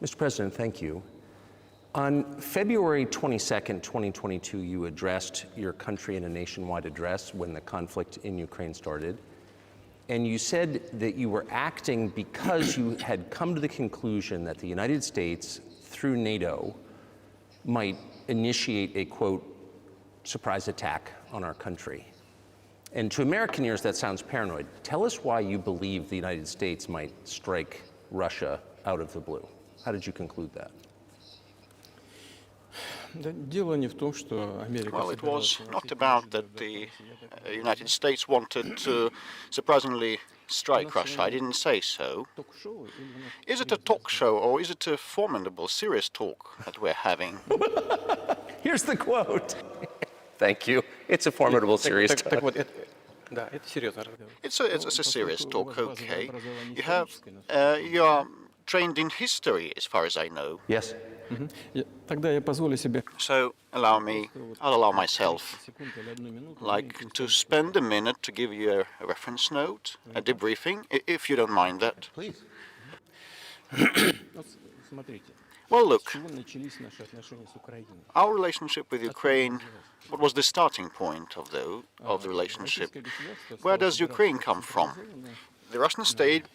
Mr. President, thank you. On February 22nd, 2022, you addressed your country in a nationwide address when the conflict in Ukraine started. And you said that you were acting because you had come to the conclusion that the United States, through NATO, might initiate a, quote, surprise attack on our country. And to American ears, that sounds paranoid. Tell us why you believe the United States might strike Russia out of the blue. How did you conclude that? Well, it was not about that the United States wanted to surprisingly strike Russia. I didn't say so. Is it a talk show or is it a formidable, serious talk that we're having? Here's the quote. Thank you. It's a formidable, serious talk. It's a serious talk, okay. You are trained in history, as far as I know. Yes. So I'll allow myself like to spend a minute to give you a reference note, a debriefing, if you don't mind that. Please. Well, look, our relationship with Ukraine, what was the starting point of the relationship? Where does Ukraine come from? The Russian state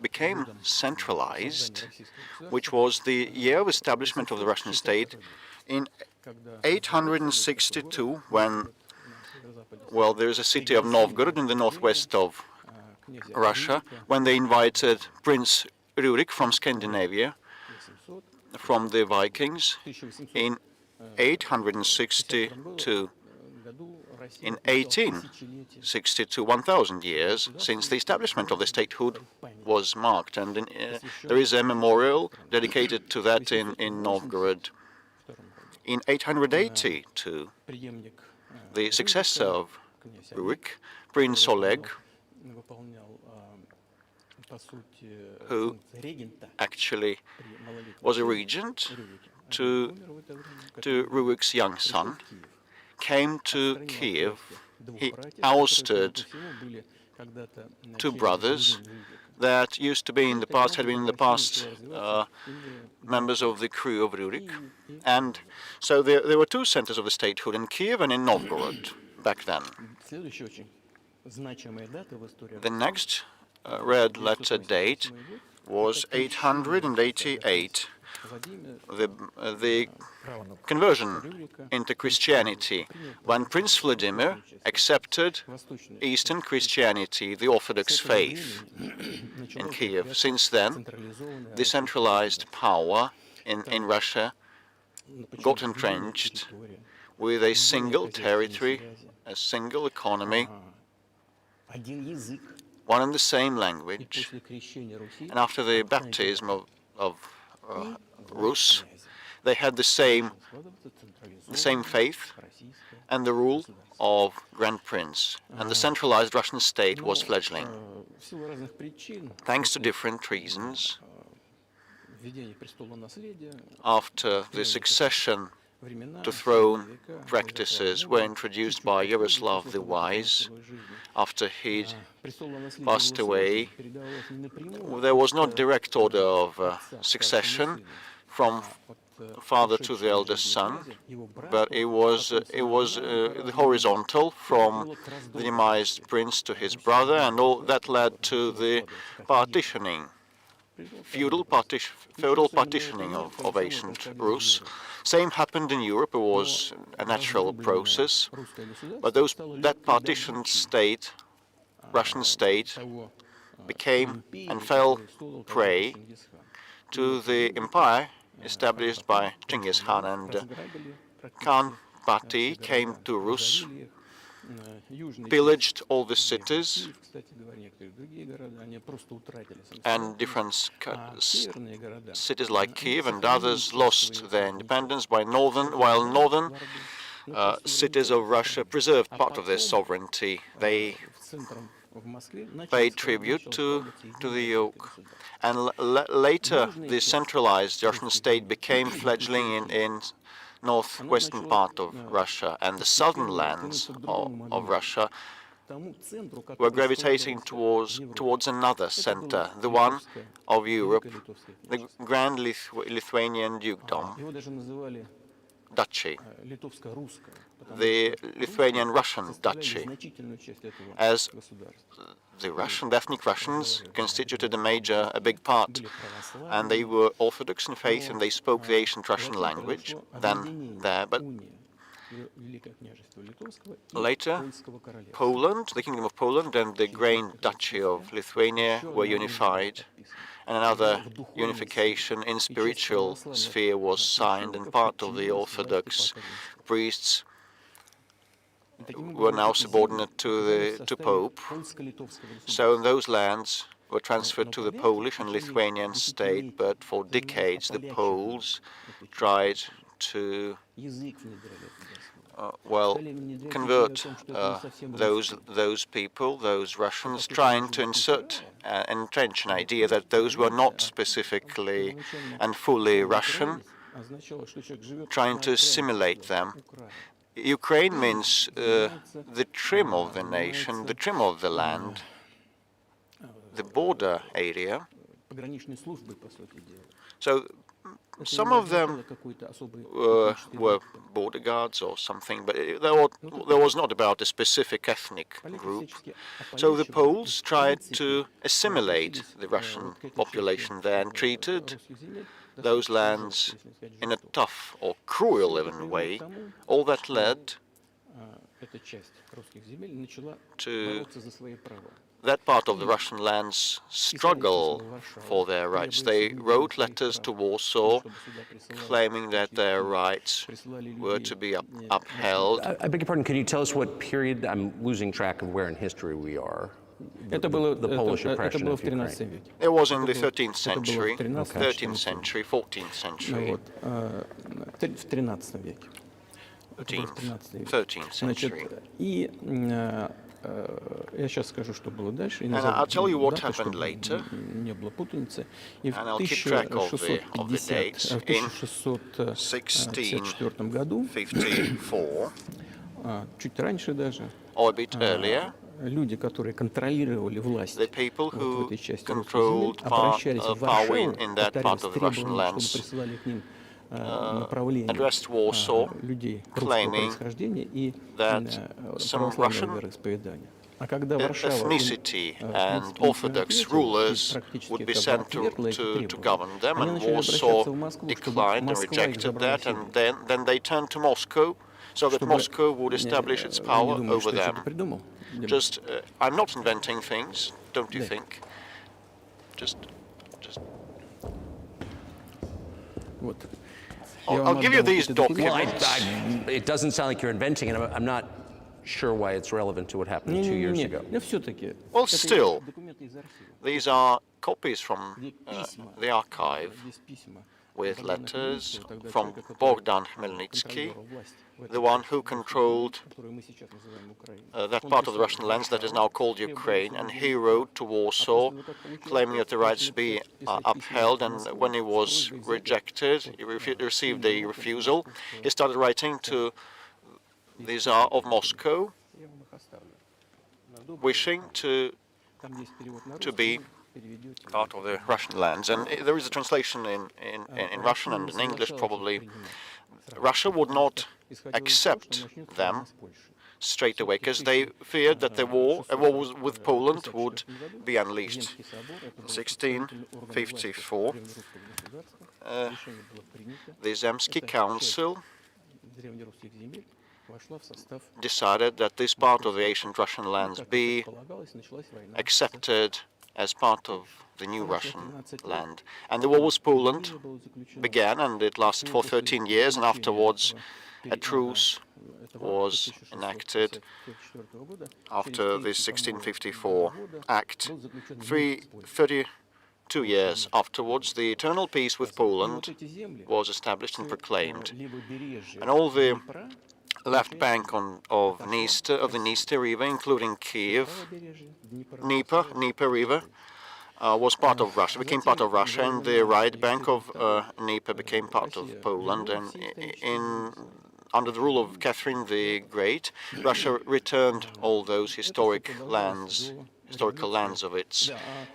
became centralized, which was the year of establishment of the Russian state in 862, when, well, there is a city of Novgorod in the northwest of Russia, when they invited Prince Rurik from Scandinavia, from the Vikings, in 862. In 1862, 1,000 years since the establishment of the statehood was marked, and there is a memorial dedicated to that in Novgorod. In 882, the successor of Rurik, Prince Oleg, who actually was a regent to Rurik's young son, came to Kiev. He ousted two brothers that used to be in the past, had been in the past members of the crew of Rurik. And so there were two centers of the statehood, in Kiev and in Novgorod back then. The next red letter date was 888. The conversion into Christianity, when Prince Vladimir accepted Eastern Christianity, the Orthodox faith in Kiev. Since then, the centralized power in Russia got entrenched with a single territory, a single economy, one and the same language. And after the baptism of Rus, they had the same faith and the rule of Grand Prince, and the centralized Russian state was fledgling. Thanks to different reasons, after the succession to throne practices were introduced by Yaroslav the Wise, after he'd passed away, there was not direct order of succession from father to the eldest son, but it was the horizontal from the demised prince to his brother, and all that led to the partitioning, feudal partitioning of ancient Rus. Same happened in Europe. It was a natural process, but that partitioned state, Russian state, became and fell prey to the empire established by Genghis Khan, and Khan party came to Rus, pillaged all the cities, and different cities like Kiev and others lost their independence, while northern cities of Russia preserved part of their sovereignty. They paid tribute to the yoke. And later, the centralized Russian state became fledgling in northwestern part of Russia, and the southern lands of Russia were gravitating towards another center, the one of Europe, the Grand Lithuanian Dukedom, Duchy, the Lithuanian-Russian Duchy, as the ethnic Russians constituted a big part, and they were Orthodox in faith and they spoke the ancient Russian language then there, but later Poland, the Kingdom of Poland and the Grand Duchy of Lithuania were unified, and another unification in spiritual sphere was signed, and part of the Orthodox priests were now subordinate to Pope. So those lands were transferred to the Polish and Lithuanian state, but for decades the Poles tried to convert those people, those Russians, trying to entrench an idea that those were not specifically and fully Russian, trying to assimilate them. Ukraine means the trim of the nation, the trim of the land, the border area. So some of them were border guards or something, but there was not about a specific ethnic group. So the Poles tried to assimilate the Russian population there and treated those lands in a tough or cruel even way. All that led to that part of the Russian lands struggle for their rights. They wrote letters to Warsaw claiming that their rights were to be upheld. I beg your pardon, can you tell us what period? I'm losing track of where in history we are. The Polish oppression of Ukraine. It was in the 13th century, 13th century, 14th century. 13th century. And I'll tell you what happened later, and I'll keep track of the dates. In 1654, or a bit earlier, the people who controlled power in that part of the Russian lands addressed Warsaw, claiming that some Russian ethnicity and Orthodox rulers would be sent to govern them, and Warsaw declined and rejected that, and then they turned to Moscow, so that Moscow would establish its power over them. I'm not inventing things, don't you think? I'll give you these documents. It doesn't sound like you're inventing it. I'm not sure why it's relevant to what happened 2 years ago. Well, still, these are copies from the archive with letters from Bogdan Khmelnytsky, the one who controlled that part of the Russian lands that is now called Ukraine, and he wrote to Warsaw claiming that the rights be upheld, and when he was rejected, he received a refusal, he started writing to the Tsar of Moscow, wishing to be part of the Russian lands. And there is a translation in Russian and in English, probably. Russia would not accept them straight away, because they feared that a war with Poland would be unleashed. In 1654, the Zemsky Council decided that this part of the ancient Russian lands be accepted as part of the new Russian land. And the war with Poland began, and it lasted for 13 years, and afterwards a truce was enacted after the 1654 Act. 32 years afterwards, the eternal peace with Poland was established and proclaimed. And all the left bank of the Dniester River, including Kiev, Dnieper River, was part of Russia, became part of Russia, and the right bank of Dnieper became part of Poland. And in under the rule of Catherine the Great, Russia returned all those historical lands of its.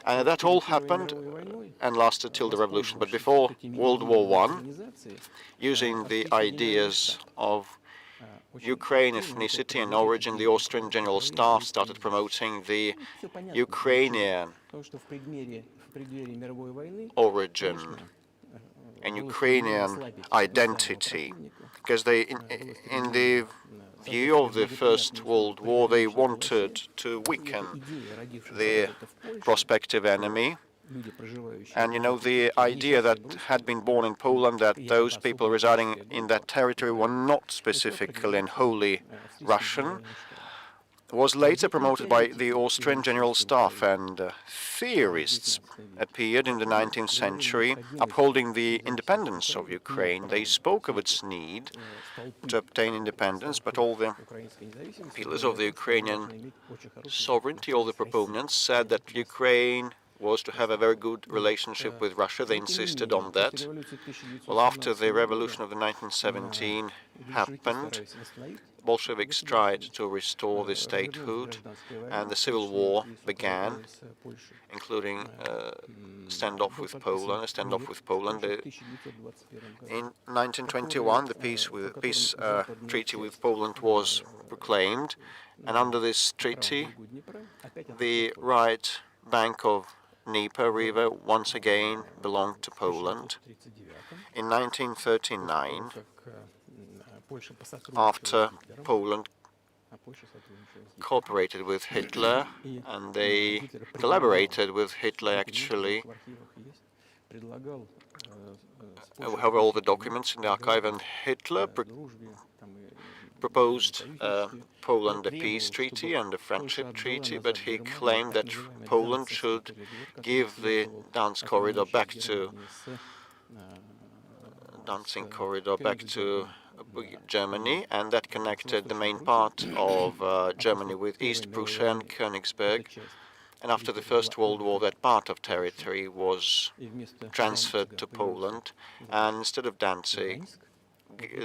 And that all happened and lasted till the revolution. But before World War I, using the ideas of Ukraine ethnicity and origin, the Austrian General Staff started promoting the Ukrainian origin and Ukrainian identity, because in the view of the First World War, they wanted to weaken the prospective enemy. And the idea that had been born in Poland, that those people residing in that territory were not specifically and wholly Russian, was later promoted by the Austrian General Staff, and theorists appeared in the 19th century upholding the independence of Ukraine. They spoke of its need to obtain independence, but all the pillars of the Ukrainian sovereignty, all the proponents, said that Ukraine was to have a very good relationship with Russia. They insisted on that. Well, after the revolution of the 1917 happened, Bolsheviks tried to restore the statehood, and the civil war began, including a standoff with Poland. In 1921, the peace treaty with Poland was proclaimed, and under this treaty, the right bank of Dnieper River once again belonged to Poland. In 1939, after Poland cooperated with Hitler, and they collaborated with Hitler actually. We have all the documents in the archive, and Hitler proposed Poland a peace treaty and a friendship treaty, but he claimed that Poland should give the Danzig corridor back to Germany, and that connected the main part of Germany with East Prussia and Königsberg. And after the First World War, that part of territory was transferred to Poland, and instead of Danzig,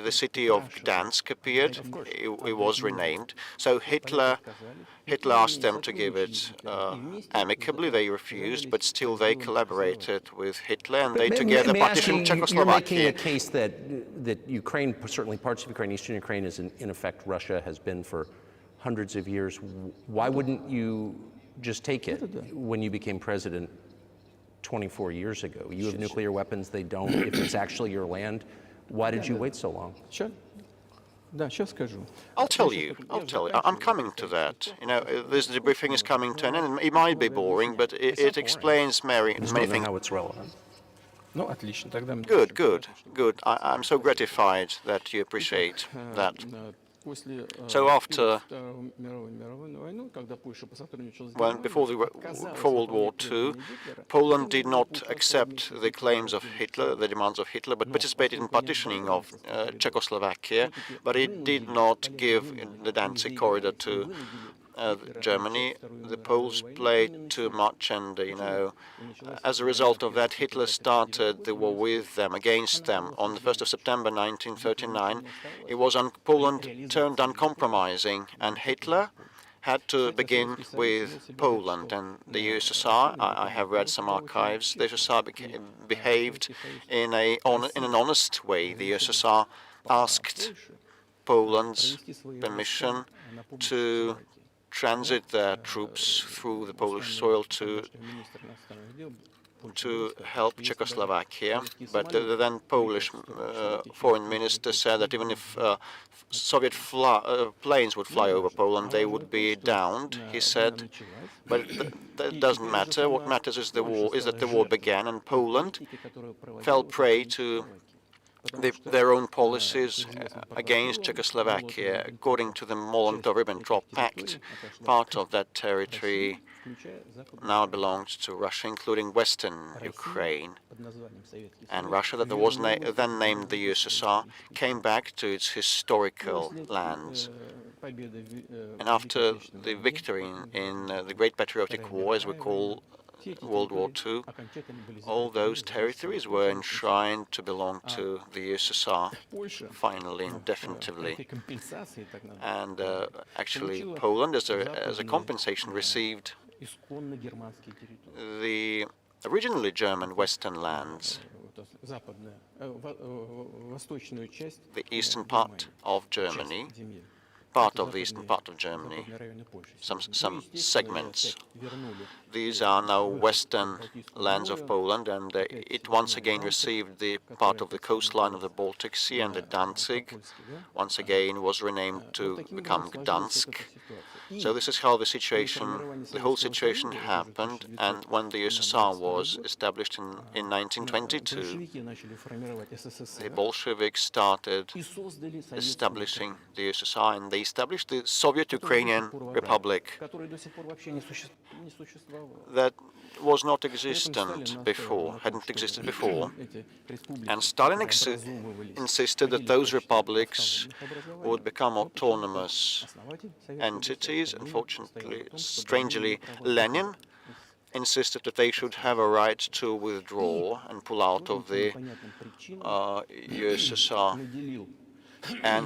the city of Gdansk appeared. It was renamed. So Hitler asked them to give it amicably. They refused, but still they collaborated with Hitler, and they together partitioned Czechoslovakia. You're making a case that Ukraine, certainly parts of Ukraine, eastern Ukraine, is in effect Russia, has been for hundreds of years. Why wouldn't you just take it when you became president 24 years ago? You have nuclear weapons, they don't. If it's actually your land, why did you wait so long? I'll tell you. I'm coming to that. This debriefing is coming to an end, and it might be boring, but it explains many things. How it's relevant. Good. I'm so gratified that you appreciate that. So after, before World War II, Poland did not accept the claims of Hitler, the demands of Hitler, but participated in partitioning of Czechoslovakia, but it did not give the Danzig corridor to Germany. The Poles played too much, and as a result of that, Hitler started the war with them, against them. On the 1st of September 1939, Poland turned uncompromising, and Hitler had to begin with Poland and the USSR. I have read some archives. The USSR behaved in an honest way. The USSR asked Poland's permission to transit their troops through the Polish soil to help Czechoslovakia, but the then Polish foreign minister said that even if Soviet planes would fly over Poland, they would be downed, he said. But that doesn't matter. What matters is that the war began, and Poland fell prey to their own policies against Czechoslovakia. According to the Molotov-Ribbentrop Pact, part of that territory now belongs to Russia, including Western Ukraine. And Russia, that was then named the USSR, came back to its historical lands. And after the victory in the Great Patriotic War, as we call World War II, all those territories were enshrined to belong to the USSR, finally and definitively. And actually, Poland, as a compensation, received the originally German Western lands, the eastern part of Germany, part of the eastern part of Germany, some segments. These are now western lands of Poland, and it once again received the part of the coastline of the Baltic Sea, and the Danzig once again was renamed to become Gdansk. So this is how the whole situation happened, and when the USSR was established in 1922, the Bolsheviks started establishing the USSR, and they established the Soviet Ukrainian Republic that was not existent before, hadn't existed before. And Stalin insisted that those republics would become autonomous entities. Unfortunately, strangely, Lenin insisted that they should have a right to withdraw and pull out of the USSR. And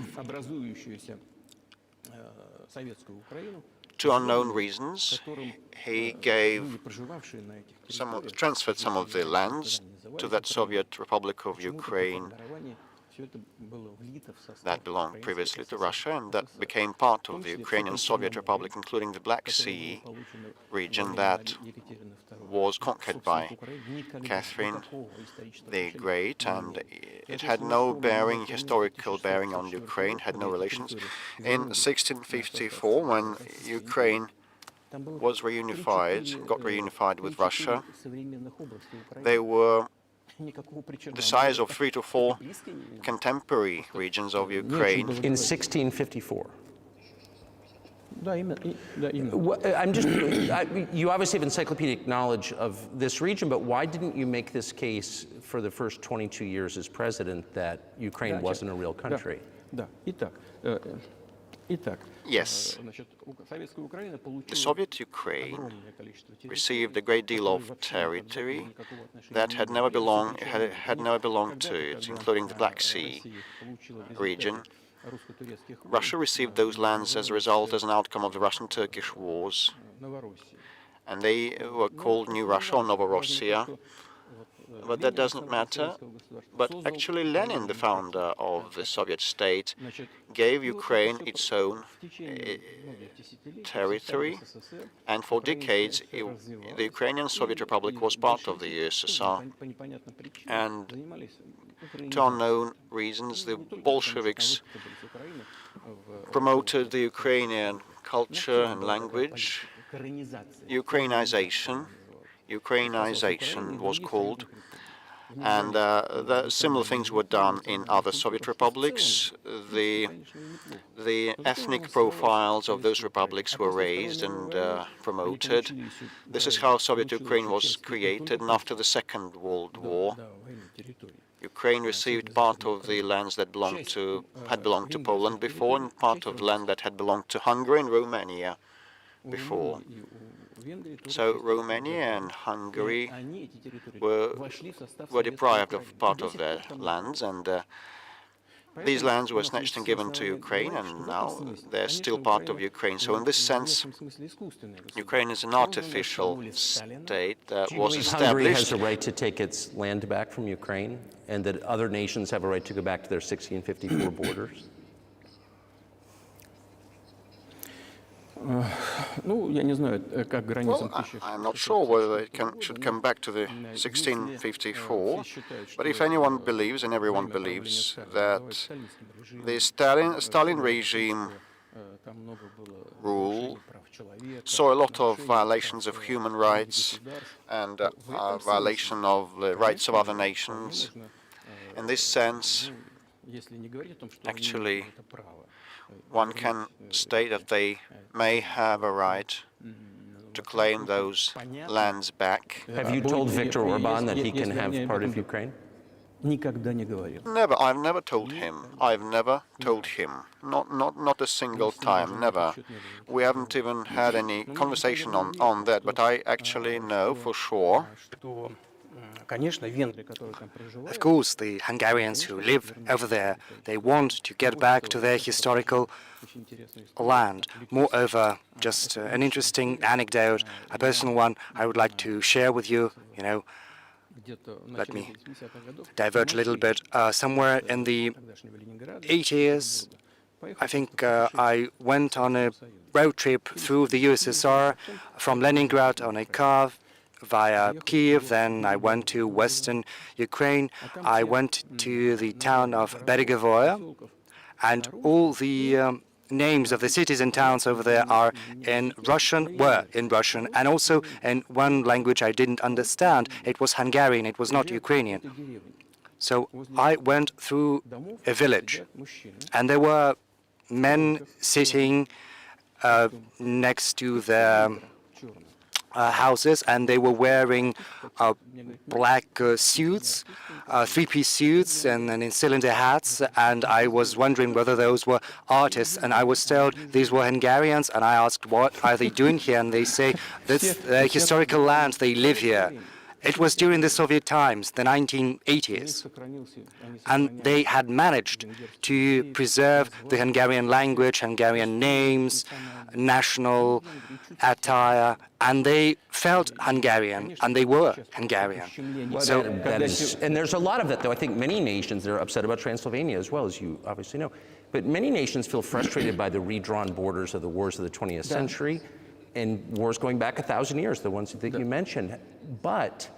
to unknown reasons, he transferred some of the lands to that Soviet Republic of Ukraine that belonged previously to Russia, and that became part of the Ukrainian Soviet Republic, including the Black Sea region that was conquered by Catherine the Great, and it had no historical bearing on Ukraine, had no relations. In 1654, when Ukraine was got reunified with Russia, they were the size of 3 to 4 contemporary regions of Ukraine. In 1654. You obviously have encyclopedic knowledge of this region, but why didn't you make this case for the first 22 years as president that Ukraine wasn't a real country? Yes, the Soviet Ukraine received a great deal of territory that had never belonged to it, including the Black Sea region. Russia received those lands as an outcome of the Russian-Turkish wars, and they were called New Russia or Novorossiya. But that doesn't matter. But actually Lenin, the founder of the Soviet state, gave Ukraine its own territory, and for decades the Ukrainian Soviet Republic was part of the USSR. And to unknown reasons, the Bolsheviks promoted the Ukrainian culture and language. Ukrainization was called, and similar things were done in other Soviet republics. The ethnic profiles of those republics were raised and promoted. This is how Soviet Ukraine was created, and after the Second World War, Ukraine received part of the lands that had belonged to Poland before, and part of the land that had belonged to Hungary and Romania before. So Romania and Hungary were deprived of part of their lands, and these lands were snatched and given to Ukraine, and now they're still part of Ukraine. So in this sense, Ukraine is an artificial state that was established. Hungary has a right to take its land back from Ukraine, and that other nations have a right to go back to their 1654 borders? Well, I'm not sure whether it should come back to the 1654, but if anyone believes, and everyone believes, that the Stalin regime rule saw a lot of violations of human rights and violation of the rights of other nations, in this sense, actually, one can state that they may have a right to claim those lands back. Have you told Viktor Orban that he can have part of Ukraine? Never. I've never told him. I've never told him. Not a single time. Never. We haven't even had any conversation on that. But I actually know for sure. Of course, the Hungarians who live over there, they want to get back to their historical land. Moreover, just an interesting anecdote, a personal one I would like to share with you, let me diverge a little bit. Somewhere in the 80s, I think I went on a road trip through the USSR from Leningrad on a car via Kiev, then I went to western Ukraine. I went to the town of Beregovoye, and all the names of the cities and towns over there are were in Russian, and also in one language I didn't understand. It was Hungarian, it was not Ukrainian. So I went through a village, and there were men sitting next to their houses, and they were wearing black suits, three-piece suits, and in cylinder hats, and I was wondering whether those were artists, and I was told these were Hungarians, and I asked, what are they doing here? And they say, that's their historical land, they live here. It was during the Soviet times, the 1980s, and they had managed to preserve the Hungarian language, Hungarian names, national attire, and they felt Hungarian, and they were Hungarian. So and there's a lot of that, though. I think many nations are upset about Transylvania as well, as you obviously know. But many nations feel frustrated by the redrawn borders of the wars of the 20th century, and wars going back 1,000 years, the ones that you mentioned. But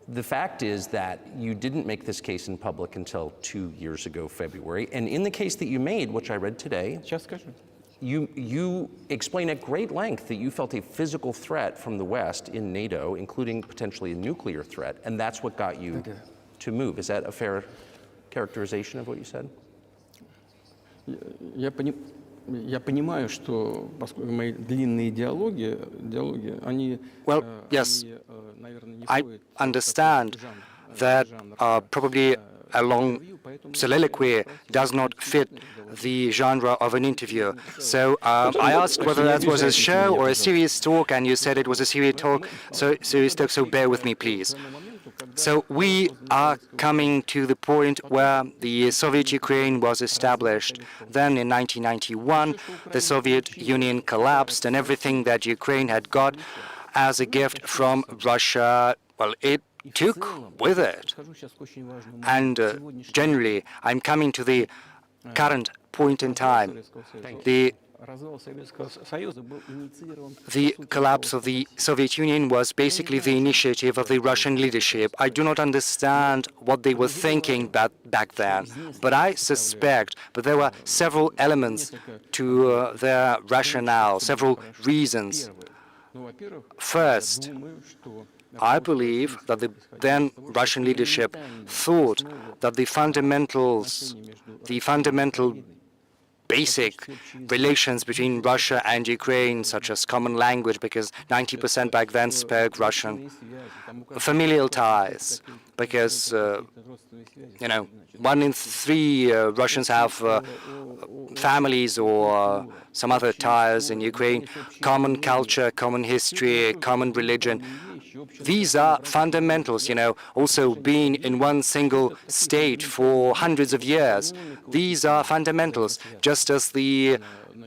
the fact is that you didn't make this case in public until 2 years ago, February. And in the case that you made, which I read today, you explain at great length that you felt a physical threat from the West in NATO, including potentially a nuclear threat, and that's what got you to move. Is that a fair characterization of what you said? Well, yes, I understand that probably a long soliloquy does not fit the genre of an interview. So I asked whether that was a show or a serious talk, and you said it was a serious talk, so bear with me, please. So we are coming to the point where the Soviet Ukraine was established. Then in 1991, the Soviet Union collapsed, and everything that Ukraine had got as a gift from Russia, well, it took with it. And generally, I'm coming to the current point in time. The collapse of the Soviet Union was basically the initiative of the Russian leadership. I do not understand what they were thinking back then, but I suspect that there were several elements to their rationale, several reasons. First, I believe that the then Russian leadership thought that the fundamental basic relations between Russia and Ukraine, such as common language, because 90% back then spoke Russian, familial ties, because, 1 in 3 Russians have families or some other ties in Ukraine, common culture, common history, common religion. These are fundamentals, also being in one single state for hundreds of years. These are fundamentals, just as the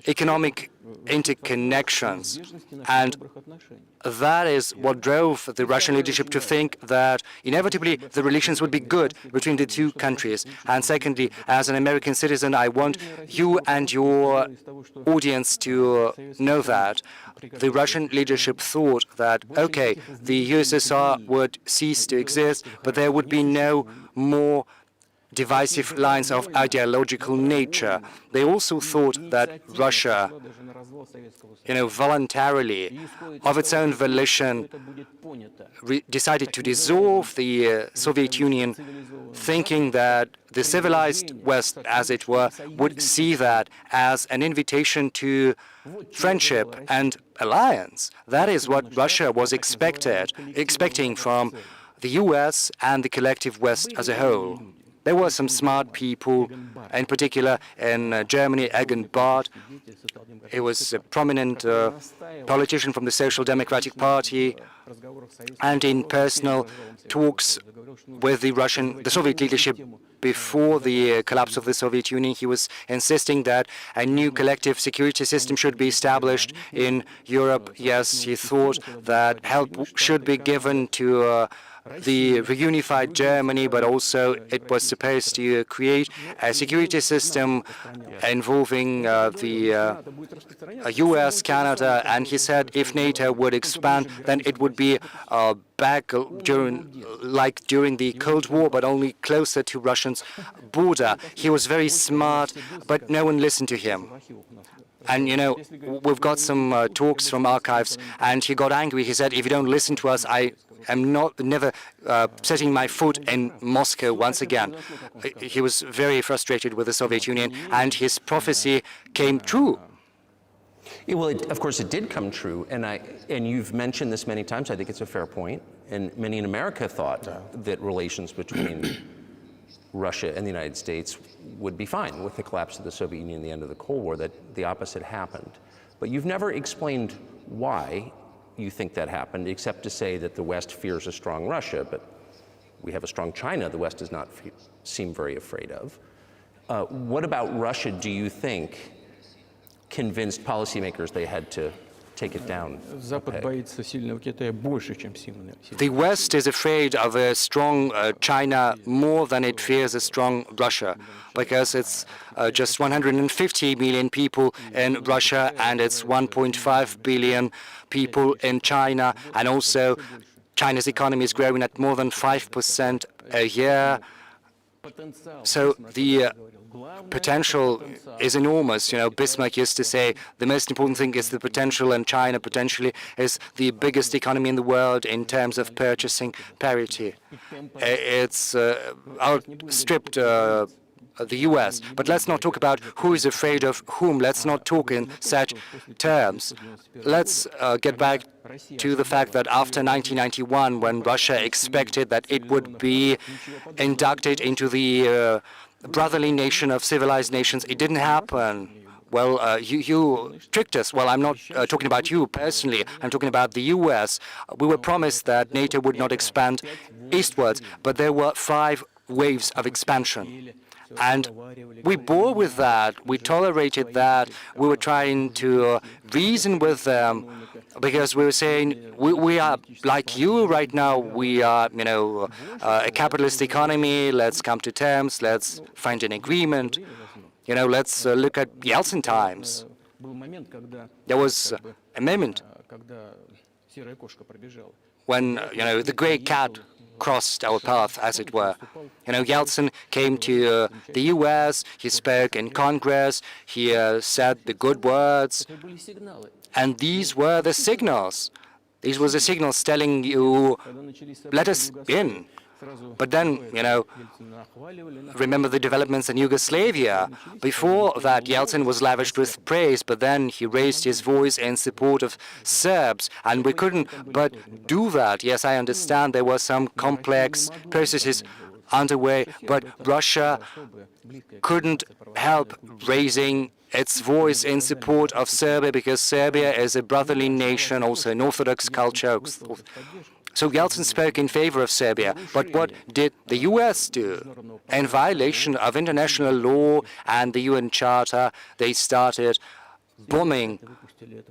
economic interconnections. And that is what drove the Russian leadership to think that inevitably the relations would be good between the two countries. And secondly, as an American citizen, I want you and your audience to know that the Russian leadership thought that, okay, the USSR would cease to exist, but there would be no more divisive lines of ideological nature. They also thought that Russia, voluntarily, of its own volition, decided to dissolve the Soviet Union, thinking that the civilized West, as it were, would see that as an invitation to friendship and alliance. That is what Russia was expecting from the US and the collective West as a whole. There were some smart people, in particular in Germany, Egon Barth. He was a prominent politician from the Social Democratic Party, and in personal talks with the Soviet leadership before the collapse of the Soviet Union, he was insisting that a new collective security system should be established in Europe. Yes, he thought that help should be given to the reunified Germany, but also it was supposed to create a security system involving the US, Canada, and he said if NATO would expand, then it would be back during the Cold War, but only closer to Russia's border. He was very smart, but no one listened to him. And, you know, we've got some talks from archives, and he got angry. He said, if you don't listen to us, I am never setting my foot in Moscow once again. He was very frustrated with the Soviet Union, and his prophecy came true. Yeah, well, of course, it did come true, and you've mentioned this many times. I think it's a fair point, and many in America thought that relations between Russia and the United States would be fine with the collapse of the Soviet Union and the end of the Cold War, that the opposite happened. But you've never explained why you think that happened, except to say that the West fears a strong Russia, but we have a strong China the West does not seem very afraid of. What about Russia do you think convinced policymakers they had to take it down? The West is afraid of a strong China more than it fears a strong Russia, because it's just 150 million people in Russia and it's 1.5 billion people in China, and also China's economy is growing at more than 5% a year. So the potential is enormous. You know, Bismarck used to say the most important thing is the potential, and China potentially is the biggest economy in the world in terms of purchasing parity. It's outstripped the US. But let's not talk about who is afraid of whom. Let's not talk in such terms. Let's get back to the fact that after 1991, when Russia expected that it would be inducted into the brotherly nation of civilized nations, it didn't happen. Well, you tricked us. Well, I'm not talking about you personally. I'm talking about the US. We were promised that NATO would not expand eastwards, but there were 5 waves of expansion. And we bore with that. We tolerated that. We were trying to reason with them, because we were saying, we are like you right now. We are, you know, a capitalist economy. Let's come to terms. Let's find an agreement. You know, let's look at Yeltsin times. There was a moment when, you know, the gray cat crossed our path, as it were. You know, Yeltsin came to the US, he spoke in Congress, he said the good words, and these were the signals. These were the signals telling you, let us in. But then, you know, remember the developments in Yugoslavia. Before that, Yeltsin was lavished with praise, but then he raised his voice in support of Serbs, and we couldn't but do that. Yes, I understand there were some complex processes underway, but Russia couldn't help raising its voice in support of Serbia, because Serbia is a brotherly nation, also an Orthodox culture. So Yeltsin spoke in favor of Serbia. But what did the US do? In violation of international law and the UN Charter, they started bombing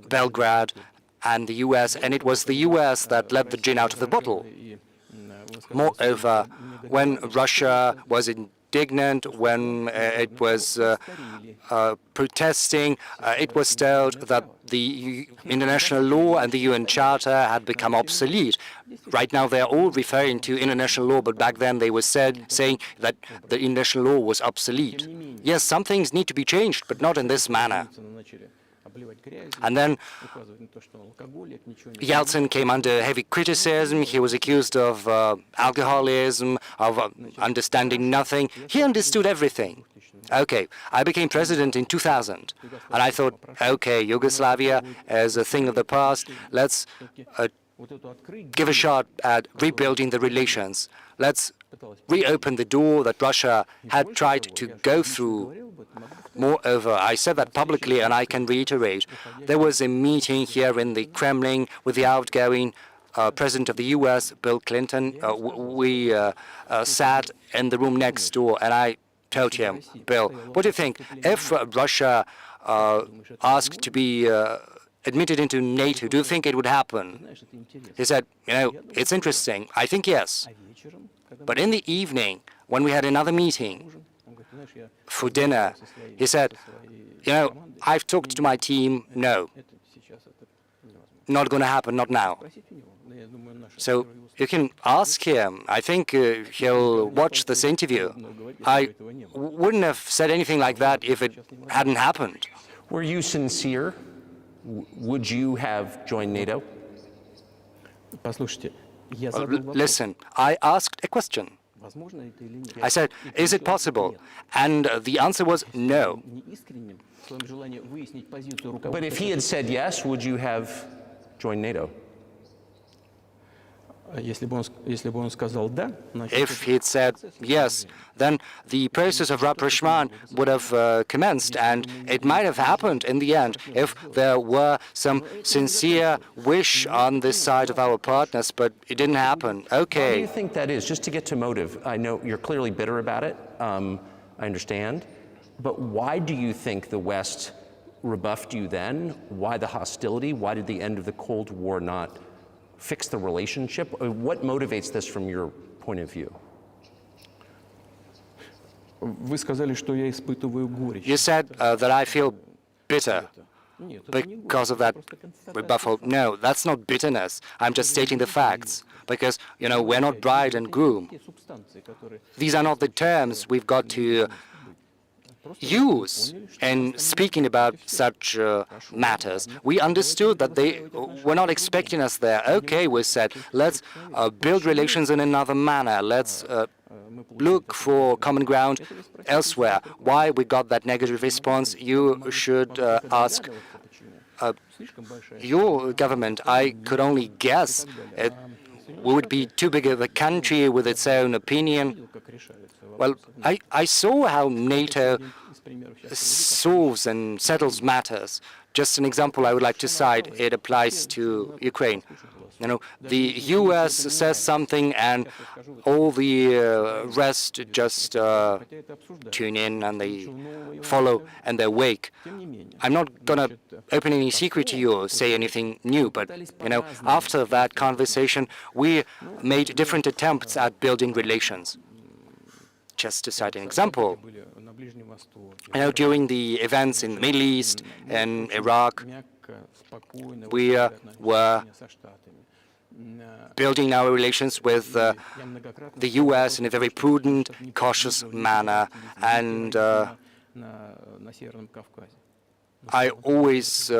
Belgrade and the US, and it was the US that let the gin out of the bottle. Moreover, when Russia was indignant, when it was protesting, it was told that the international law and the UN Charter had become obsolete. Right now, they are all referring to international law, but back then they were saying that the international law was obsolete. Yes, some things need to be changed, but not in this manner. And then Yeltsin came under heavy criticism. He was accused of alcoholism, of understanding nothing. He understood everything. Okay, I became president in 2000, and I thought, okay, Yugoslavia is a thing of the past. Let's give a shot at rebuilding the relations. Let's reopen the door that Russia had tried to go through. Moreover, I said that publicly, and I can reiterate, there was a meeting here in the Kremlin with the outgoing President of the US, Bill Clinton. We sat in the room next door, and I told him, Bill, what do you think? If Russia asked to be admitted into NATO, do you think it would happen? He said, it's interesting. I think yes. But in the evening, when we had another meeting for dinner, he said, I've talked to my team, no, not going to happen, not now. So you can ask him. I think he'll watch this interview. I wouldn't have said anything like that if it hadn't happened. Were you sincere? Would you have joined NATO? Listen, I asked a question. I said, is it possible? And the answer was no. But if he had said yes, would you have joined NATO? If he'd said yes, then the process of rapprochement would have commenced, and it might have happened in the end if there were some sincere wish on this side of our partners, but it didn't happen. Okay. Why do you think that is? Just to get to motive. I know you're clearly bitter about it. I understand. But why do you think the West rebuffed you then? Why the hostility? Why did the end of the Cold War not fix the relationship? What motivates this from your point of view? You said that I feel bitter because of that rebuffal. No, that's not bitterness. I'm just stating the facts. Because, we're not bride and groom. These are not the terms we've got to use in speaking about such matters. We understood that they were not expecting us there. Okay, we said, let's build relations in another manner. Let's look for common ground elsewhere. Why we got that negative response, you should ask your government. I could only guess. We would be too big of a country with its own opinion. Well, I saw how NATO solves and settles matters. Just an example I would like to cite, it applies to Ukraine. The US says something and all the rest just tune in and they follow and they wake. I'm not going to open any secret to you or say anything new, but after that conversation, we made different attempts at building relations. Just to cite an example, during the events in the Middle East and Iraq, we were building our relations with the US in a very prudent, cautious manner. And I always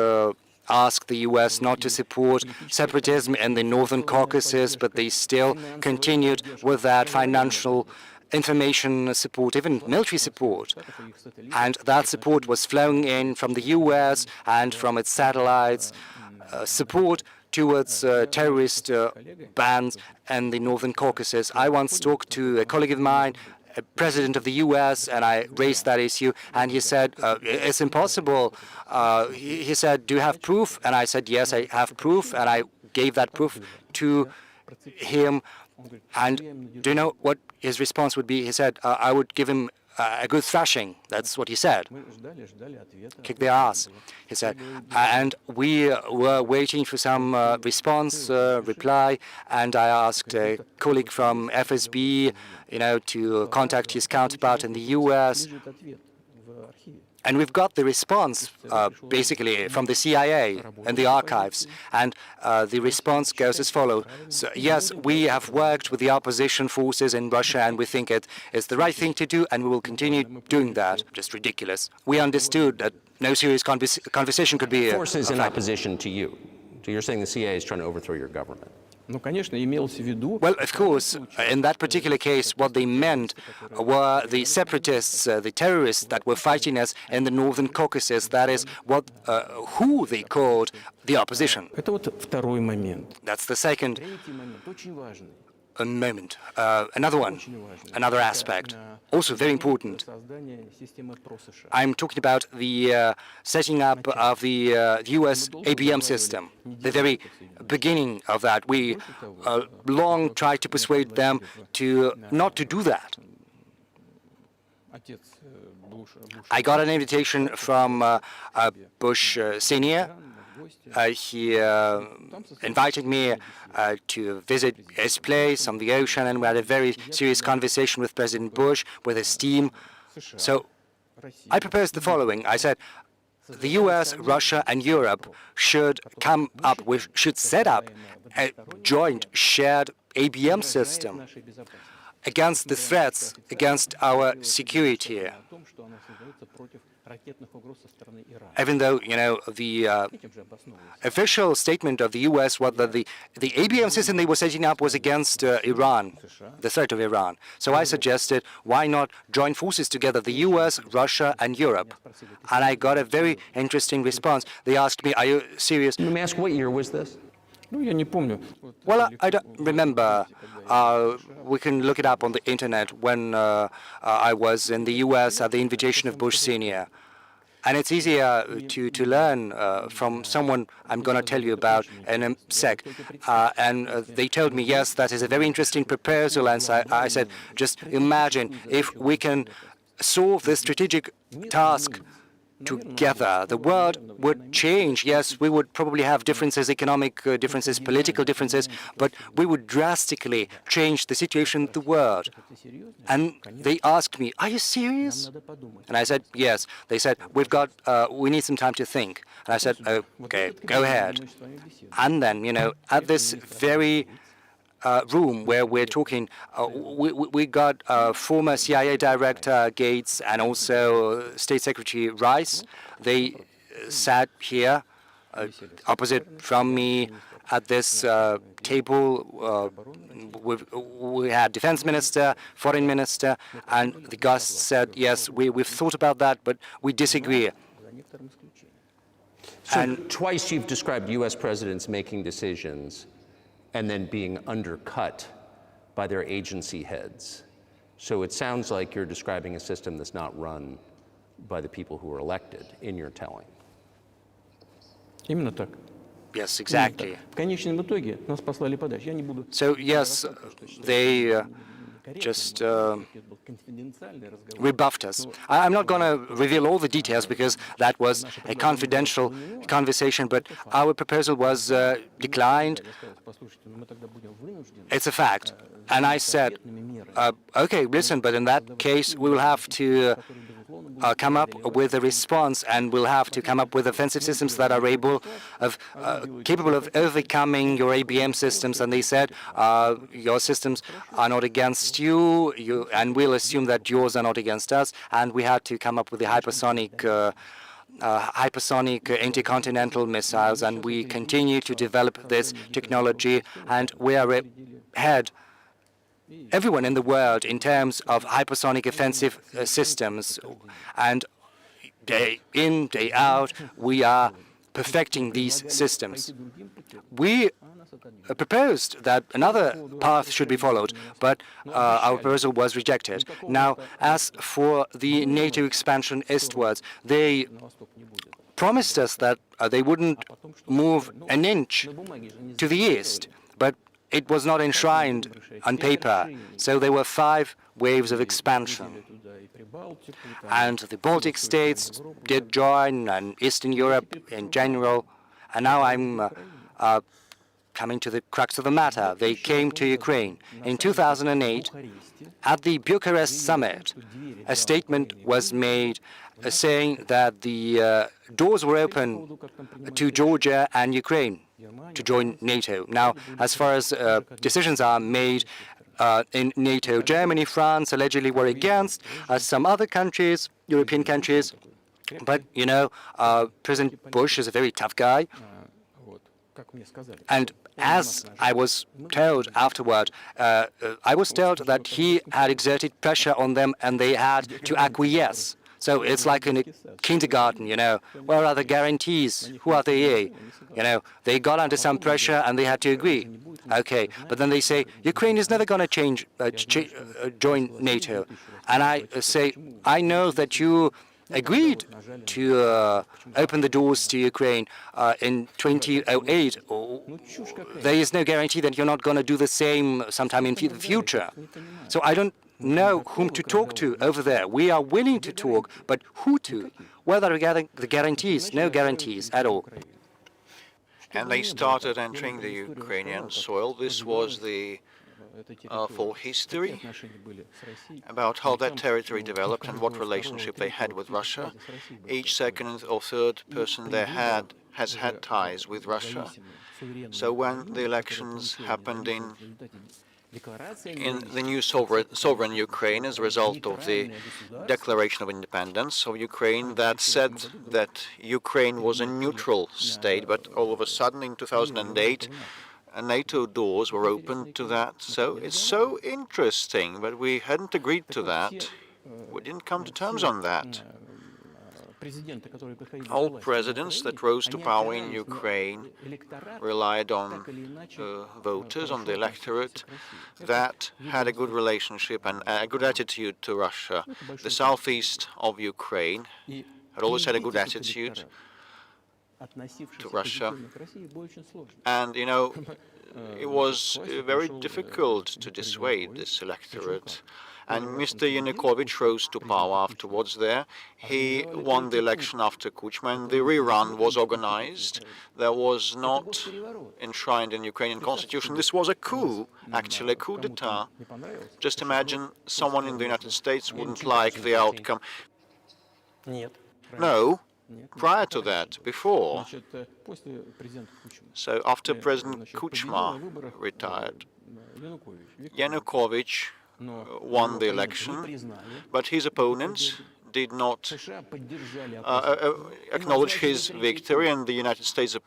ask the US not to support separatism in the Northern Caucasus, but they still continued with that financial information support, even military support. And that support was flowing in from the US and from its satellites, support towards terrorist bands in the Northern Caucasus. I once talked to a colleague of mine, a president of the US, and I raised that issue, and he said, it's impossible. He said, do you have proof? And I said, yes, I have proof, and I gave that proof to him. And do you know what his response would be? He said, I would give him a good thrashing. That's what he said. Kick their ass, he said. And we were waiting for some response, reply, and I asked a colleague from FSB, to contact his counterpart in the US. And we've got the response, basically, from the CIA and the archives. And the response goes as follows. So, yes, we have worked with the opposition forces in Russia, and we think it is the right thing to do, and we will continue doing that. Just ridiculous. We understood that no serious conversation could be... Forces in opposition to you. So you're saying the CIA is trying to overthrow your government? Well, of course, in that particular case, what they meant were the separatists, the terrorists that were fighting us in the northern Caucasus. That is who they called the opposition. That's the second moment. Another one, another aspect, also very important. I'm talking about the setting up of the U.S. ABM system, the very beginning of that. We long tried to persuade them not to do that. I got an invitation from Bush Sr. He invited me to visit his place on the ocean, and we had a very serious conversation with President Bush, with his team. So I proposed the following. I said, the US, Russia, and Europe should set up a joint shared ABM system against the threats against our security. Even though, the official statement of the U.S. was that the ABM system they were setting up was against Iran, the threat of Iran. So I suggested, why not join forces together, the U.S., Russia, and Europe? And I got a very interesting response. They asked me, are you serious? Let me ask, what year was this? Well, I don't remember. We can look it up on the internet when I was in the U.S. at the invitation of Bush Sr. And it's easier to learn from someone I'm going to tell you about in a sec. And they told me, yes, that is a very interesting proposal. And so I said, just imagine if we can solve this strategic task together, the world would change. Yes, we would probably have differences, economic differences, political differences, but we would drastically change the situation of the world. And they asked me, are you serious? And I said, yes. They said, we need some time to think. And I said, okay, go ahead. And then, at this very room where we're talking, we got former CIA Director Gates and also State Secretary Rice. They sat here opposite from me at this table. We had Defense Minister, Foreign Minister, and the guests said, yes, we've thought about that, but we disagree. So twice you've described U.S. presidents making decisions and then being undercut by their agency heads. So it sounds like you're describing a system that's not run by the people who are elected, in your telling. Yes, exactly. So yes, they just rebuffed us. I'm not going to reveal all the details because that was a confidential conversation, but our proposal was declined. It's a fact. And I said, okay, listen, but in that case, we will have to come up with a response, and we'll have to come up with offensive systems that are capable of overcoming your ABM systems. And they said, your systems are not against you, and we'll assume that yours are not against us. And we had to come up with the hypersonic intercontinental missiles, and we continue to develop this technology, and we are ahead everyone in the world in terms of hypersonic offensive systems. And day in, day out, we are perfecting these systems. We proposed that another path should be followed, but our proposal was rejected. Now, as for the NATO expansion eastwards, they promised us that they wouldn't move an inch to the east, but it was not enshrined on paper. So there were 5 waves of expansion. And the Baltic states did join, and Eastern Europe in general. And now I'm coming to the crux of the matter. They came to Ukraine. In 2008, at the Bucharest summit, a statement was made saying that the doors were open to Georgia and Ukraine to join NATO. Now, as far as decisions are made in NATO, Germany, France allegedly were against, some other countries, European countries. But, President Bush is a very tough guy. And as I was told afterward, I was told that he had exerted pressure on them and they had to acquiesce. So it's like in a kindergarten, where are the guarantees? Who are they? They got under some pressure and they had to agree. Okay, but then they say, Ukraine is never going to join NATO. And I say, I know that you agreed to open the doors to Ukraine in 2008. There is no guarantee that you're not going to do the same sometime in the future. So I don't know whom to talk to over there. We are willing to talk, but who to? Whether regarding the guarantees, no guarantees at all. And they started entering the Ukrainian soil. This was the for history about how that territory developed and what relationship they had with Russia. Each second or third person there has had ties with Russia. So when the elections happened in the new sovereign Ukraine as a result of the Declaration of Independence of Ukraine that said that Ukraine was a neutral state, but all of a sudden in 2008 NATO doors were opened to that. So it's so interesting, but we hadn't agreed to that. We didn't come to terms on that. All presidents that rose to power in Ukraine relied on voters, on the electorate that had a good relationship and a good attitude to Russia. The southeast of Ukraine had always had a good attitude to Russia. And, it was very difficult to dissuade this electorate. And Mr. Yanukovych rose to power afterwards there. He won the election after Kuchma. The rerun was organized. There was not enshrined in Ukrainian constitution. This was a coup, actually, a coup d'etat. Just imagine someone in the United States wouldn't like the outcome. No. Prior to that, before. So after President Kuchma retired, Yanukovych won the election, but his opponents did not acknowledge his victory, and the United States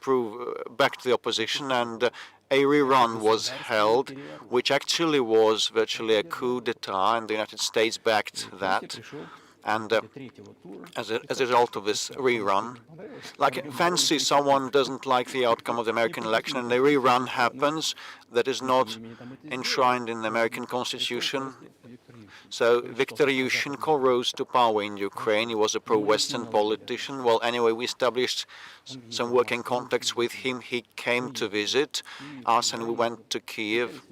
backed the opposition, and a rerun was held, which actually was virtually a coup d'etat, and the United States backed that. And as a result of this rerun, like fancy someone doesn't like the outcome of the American election and a rerun happens that is not enshrined in the American Constitution. So Viktor Yushchenko rose to power in Ukraine. He was a pro-Western politician. Well, anyway, we established some working contacts with him. He came to visit us and we went to Kiev.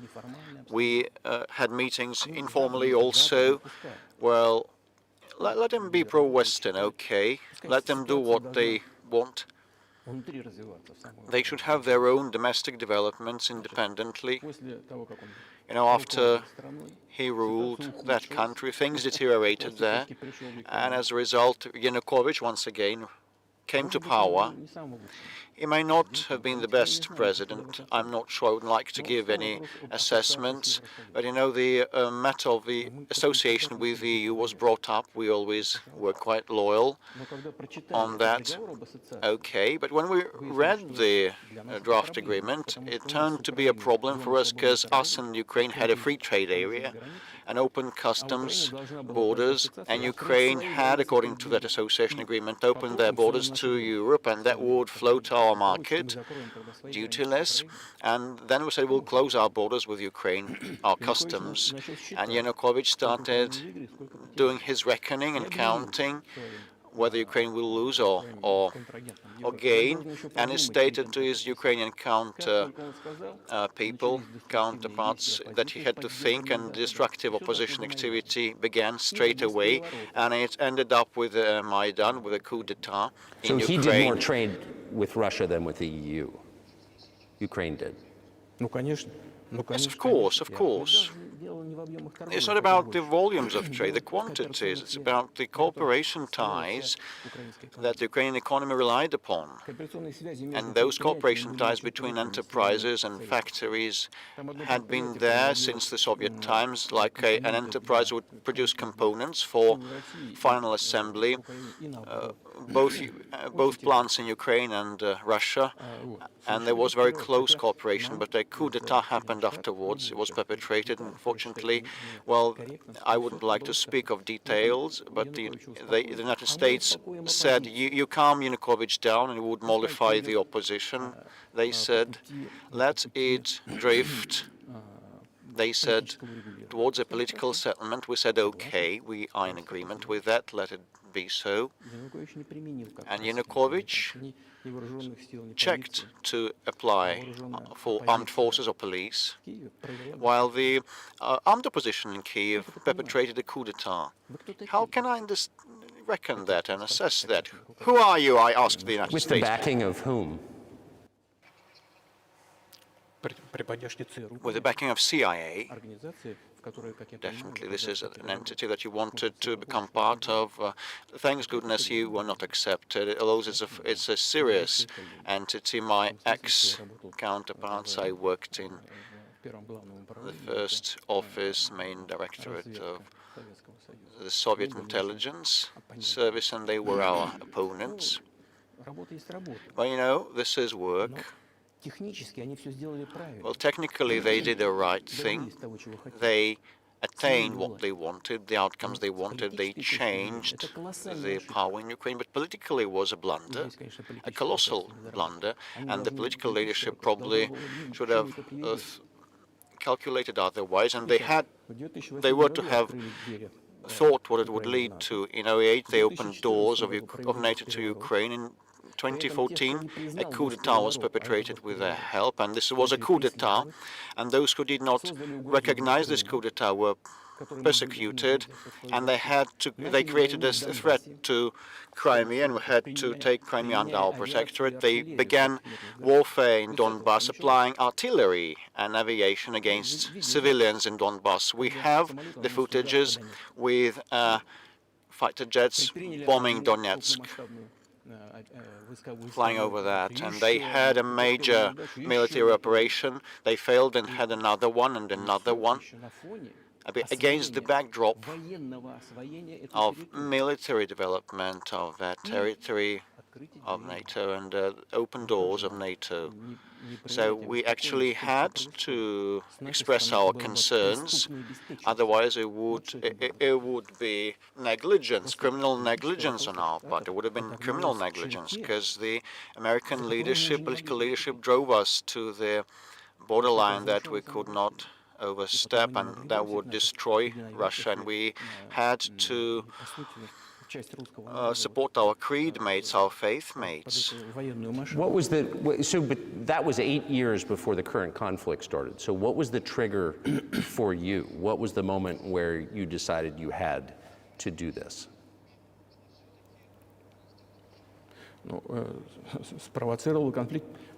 We had meetings informally also. Well, let them be pro-Western, okay? Let them do what they want. They should have their own domestic developments independently. After he ruled that country, things deteriorated there, and as a result, Yanukovych once again came to power. He may not have been the best president. I'm not sure. I wouldn't like to give any assessments. But, the matter of the association with the EU was brought up. We always were quite loyal on that. Okay, but when we read the draft agreement, it turned to be a problem for us because us and Ukraine had a free trade area and open customs borders, and Ukraine had, according to that association agreement, opened their borders to Europe, and that would float our market duty-less. And then we said we'll close our borders with Ukraine, our customs. And Yanukovych started doing his reckoning and counting whether Ukraine will lose or gain, and he stated to his Ukrainian counterparts that he had to think, and destructive opposition activity began straight away, and it ended up with Maidan, with a coup d'etat in Ukraine. So he did more trade with Russia than with the EU? Ukraine did? Yes, of course, of course. It's not about the volumes of trade, the quantities. It's about the cooperation ties that the Ukrainian economy relied upon. And those cooperation ties between enterprises and factories had been there since the Soviet times, like an enterprise would produce components for final assembly, both plants in Ukraine and Russia, and there was very close cooperation, but a coup d'etat happened afterwards. It was perpetrated, unfortunately. Well, I wouldn't like to speak of details, but the United States said, you calm Yanukovych down and you would mollify the opposition. They said, let it drift. They said, towards a political settlement. We said, okay, we are in agreement with that, let it be so. And Yanukovych checked to apply for armed forces or police, while the armed opposition in Kyiv perpetrated a coup d'etat. How can I reckon that and assess that? Who are you? I asked the United States. With the backing of whom? With the backing of CIA. Definitely, this is an entity that you wanted to become part of. Thanks goodness you were not accepted. Although it's a serious entity. My ex-counterparts, I worked in the first office, main directorate of the Soviet intelligence service, and they were our opponents. Well, you know, this is work. Well, technically, they did the right thing. They attained what they wanted, the outcomes they wanted. They changed the power in Ukraine. But politically, it was a blunder, a colossal blunder. And the political leadership probably should have calculated otherwise. And they were to have thought what it would lead to. In 2008, they opened doors of NATO to Ukraine. In 2014, a coup d'etat was perpetrated with their help, and this was a coup d'etat, and those who did not recognize this coup d'etat were persecuted, and they created a threat to Crimea and had to take Crimea under our protectorate. They began warfare in Donbass, applying artillery and aviation against civilians in Donbass. We have the footages with fighter jets bombing Donetsk, flying over that, and they had a major military operation. They failed and had another one and another one. Against the backdrop of military development of that territory of NATO and open doors of NATO. So we actually had to express our concerns, otherwise it would be negligence, criminal negligence on our part. It would have been criminal negligence, because the American leadership, political leadership, drove us to the borderline that we could not overstep, and that would destroy Russia, and we had to support our creed mates, our faith mates. What was but that was 8 years before the current conflict started. So what was the trigger for you? What was the moment where you decided you had to do this?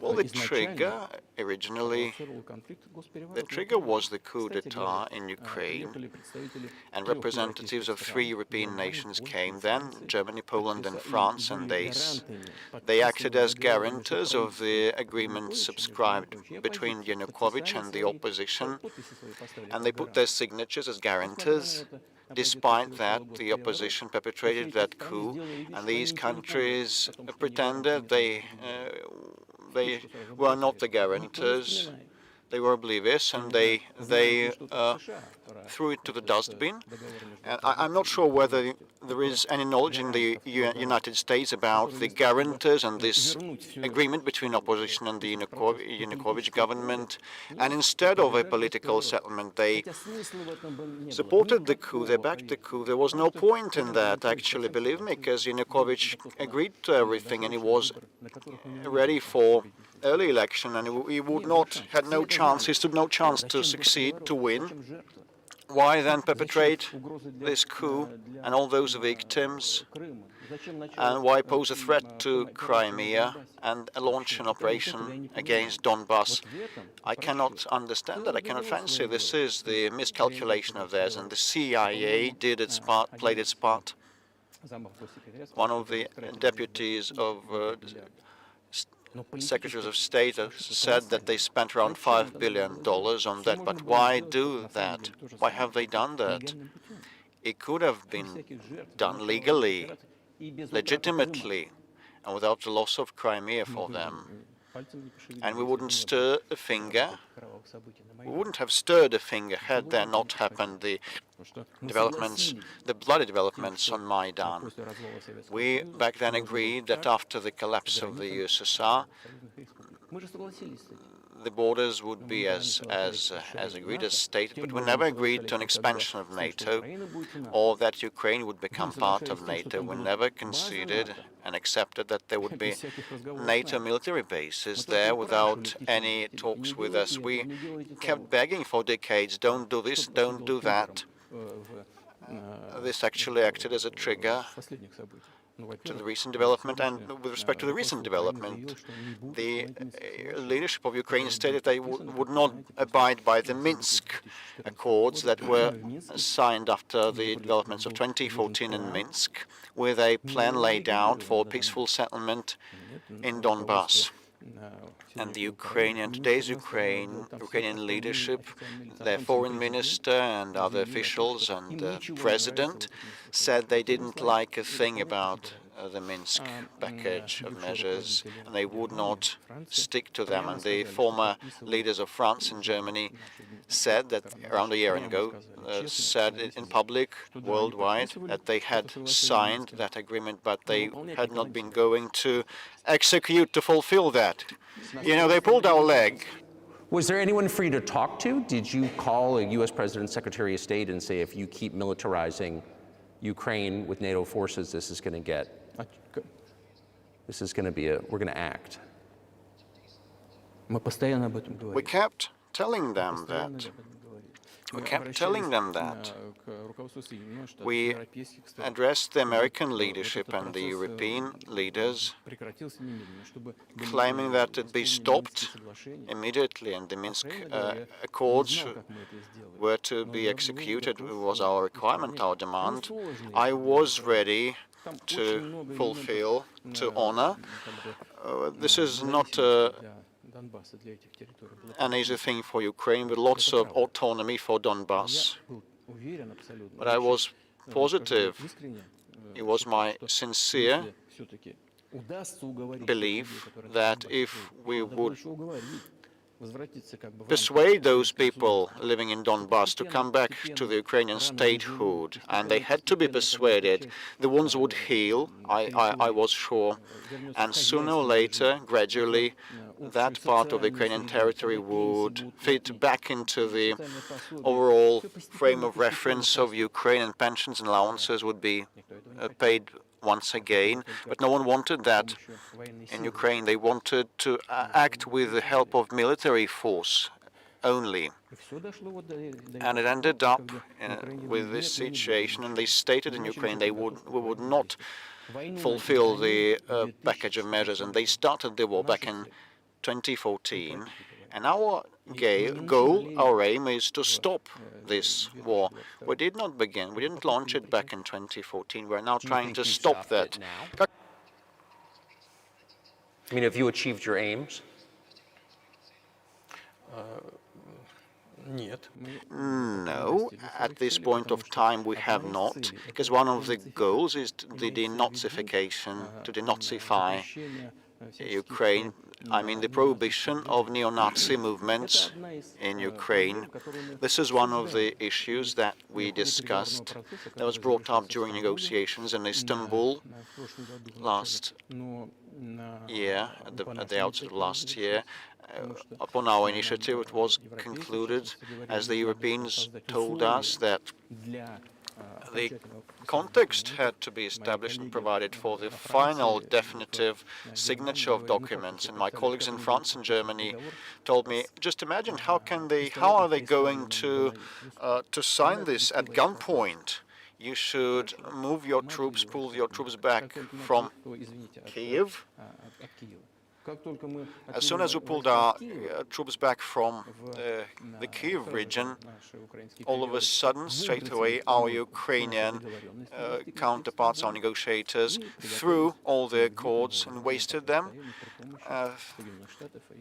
Well, the trigger originally, the trigger was the coup d'etat in Ukraine, and representatives of 3 European nations came then, Germany, Poland and France, and they acted as guarantors of the agreement subscribed between Yanukovych and the opposition, and they put their signatures as guarantors. Despite that, the opposition perpetrated that coup, and these countries pretended they were not the guarantors. They were oblivious, and they threw it to the dustbin. And I'm not sure whether there is any knowledge in the United States about the guarantors and this agreement between opposition and the Yanukovych government. And instead of a political settlement, they supported the coup, they backed the coup. There was no point in that, actually, believe me, because Yanukovych agreed to everything, and he was ready for early election, and he stood no chance to succeed, to win. Why then perpetrate this coup and all those victims? And why pose a threat to Crimea and launch an operation against Donbass? I cannot understand that. I cannot fancy. This is the miscalculation of theirs, and the CIA did its part, played its part. One of the deputies of secretaries of state said that they spent around $5 billion on that. But why do that? Why have they done that? It could have been done legally, legitimately, and without the loss of Crimea for them. And we wouldn't stir a finger. We wouldn't have stirred a finger had there not happened the developments, the bloody developments on Maidan. We back then agreed that after the collapse of the USSR, the borders would be as agreed, as stated, but we never agreed to an expansion of NATO or that Ukraine would become part of NATO. We never conceded and accepted that there would be NATO military bases there without any talks with us. We kept begging for decades, don't do this, don't do that. This actually acted as a trigger to the recent development, and with respect to the recent development, the leadership of Ukraine stated they would not abide by the Minsk Accords that were signed after the developments of 2014 in Minsk, with a plan laid out for peaceful settlement in Donbass. And the today's Ukrainian leadership, their foreign minister and other officials and president said they didn't like a thing about the Minsk package of measures, and they would not stick to them. And the former leaders of France and Germany said that around a year ago, said in public, worldwide, that they had signed that agreement, but they had not been going to execute, to fulfill that. You know, they pulled our leg. Was there anyone for you to talk to? Did you call a U.S. President, Secretary of State, and say, if you keep militarizing Ukraine with NATO forces, this is going to we're going to act? We kept telling them that. We kept telling them that. We addressed the American leadership and the European leaders, claiming that it be stopped immediately and the Minsk Accords were to be executed. It was our requirement, our demand. I was ready to fulfill, to honor. This is not an easy thing for Ukraine, with lots of autonomy for Donbass. But I was positive. It was my sincere belief that if we would persuade those people living in Donbass to come back to the Ukrainian statehood, and they had to be persuaded, the wounds would heal, I was sure, and sooner or later, gradually, that part of the Ukrainian territory would fit back into the overall frame of reference of Ukraine, and pensions and allowances would be paid once again. But no one wanted that in Ukraine. They wanted to act with the help of military force only. And it ended up with this situation, and they stated in Ukraine we would not fulfill the package of measures, and they started the war back in 2014. And our goal, our aim, is to stop this war. We did not begin, we didn't launch it back in 2014. We're now trying to stop that. I mean, have you achieved your aims? No, at this point of time we have not, because one of the goals is the denazification, to denazify Ukraine. I mean, the prohibition of neo-Nazi movements in Ukraine. This is one of the issues that we discussed, that was brought up during negotiations in Istanbul last year, at the outset of last year. Upon our initiative, it was concluded, as the Europeans told us, that The context had to be established and provided for the final definitive signature of documents. And my colleagues in France and Germany told me, just imagine how are they going to sign this at gunpoint? You should move your troops, pull your troops back from Kiev. As soon as we pulled our troops back from the Kiev region, all of a sudden, straight away, our Ukrainian counterparts, our negotiators, threw all their accords and wasted them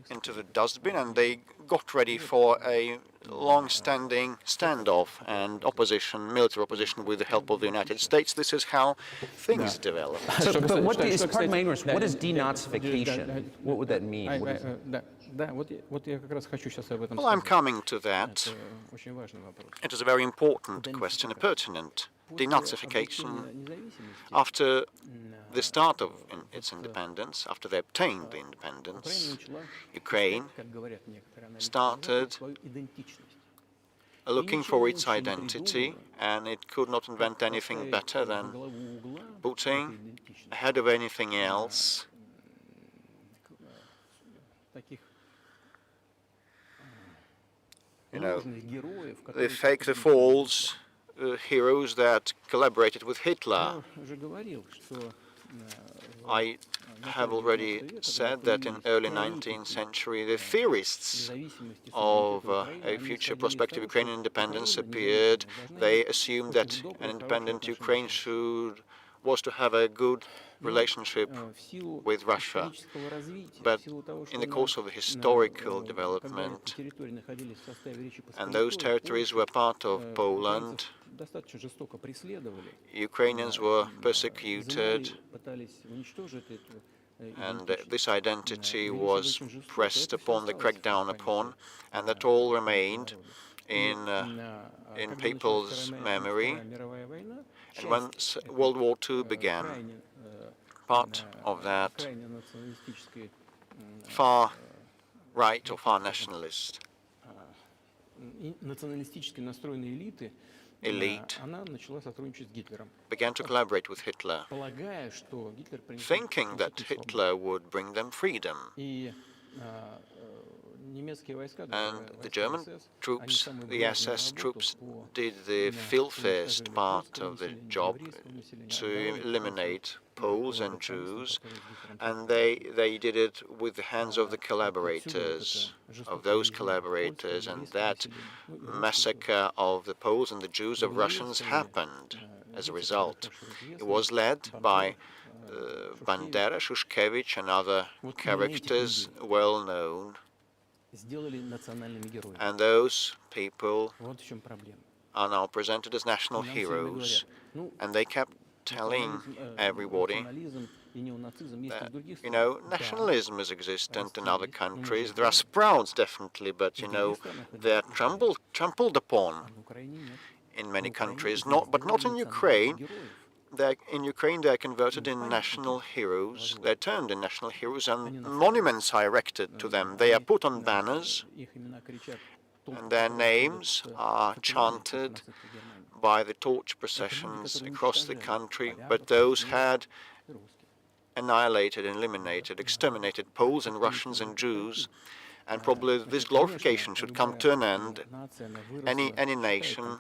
into the dustbin, and they got ready for a long-standing standoff and opposition, military opposition, with the help of the United States. This is how things develop. So, but what is, pardon my ignorance, what is denazification? What would that mean? What is Well, I'm coming to that. It is a very important question, a pertinent. Denazification, after the start of its independence, after they obtained the independence, Ukraine started looking for its identity, and it could not invent anything better than putting ahead of anything else the false heroes that collaborated with Hitler. I have already said that in early 19th century, the theorists of a future prospective Ukrainian independence appeared. They assumed that an independent Ukraine was to have a good relationship with Russia. But in the course of the historical development, and those territories were part of Poland, Ukrainians were persecuted, and this identity was pressed upon, the crackdown upon, and that all remained in people's memory. And when World War II began, part of that far right or far nationalist elite began to collaborate with Hitler, thinking that Hitler would bring them freedom. And the German troops, the SS troops, did the filthiest part of the job to eliminate Poles and Jews, and they did it with the hands of the collaborators, of those collaborators, and that massacre of the Poles and the Jews, of Russians, happened as a result. It was led by Bandera, Shushkevich, and other characters well known. And those people are now presented as national heroes, and they kept telling everybody that, nationalism is existent in other countries. There are sprouts, definitely, but, they're trampled upon in many countries, but not in Ukraine. In Ukraine, they are converted in national heroes. They're turned in national heroes, and monuments are erected to them. They are put on banners, and their names are chanted by the torch processions across the country. But those had annihilated, eliminated, exterminated Poles and Russians and Jews, and probably this glorification should come to an end. Any nation,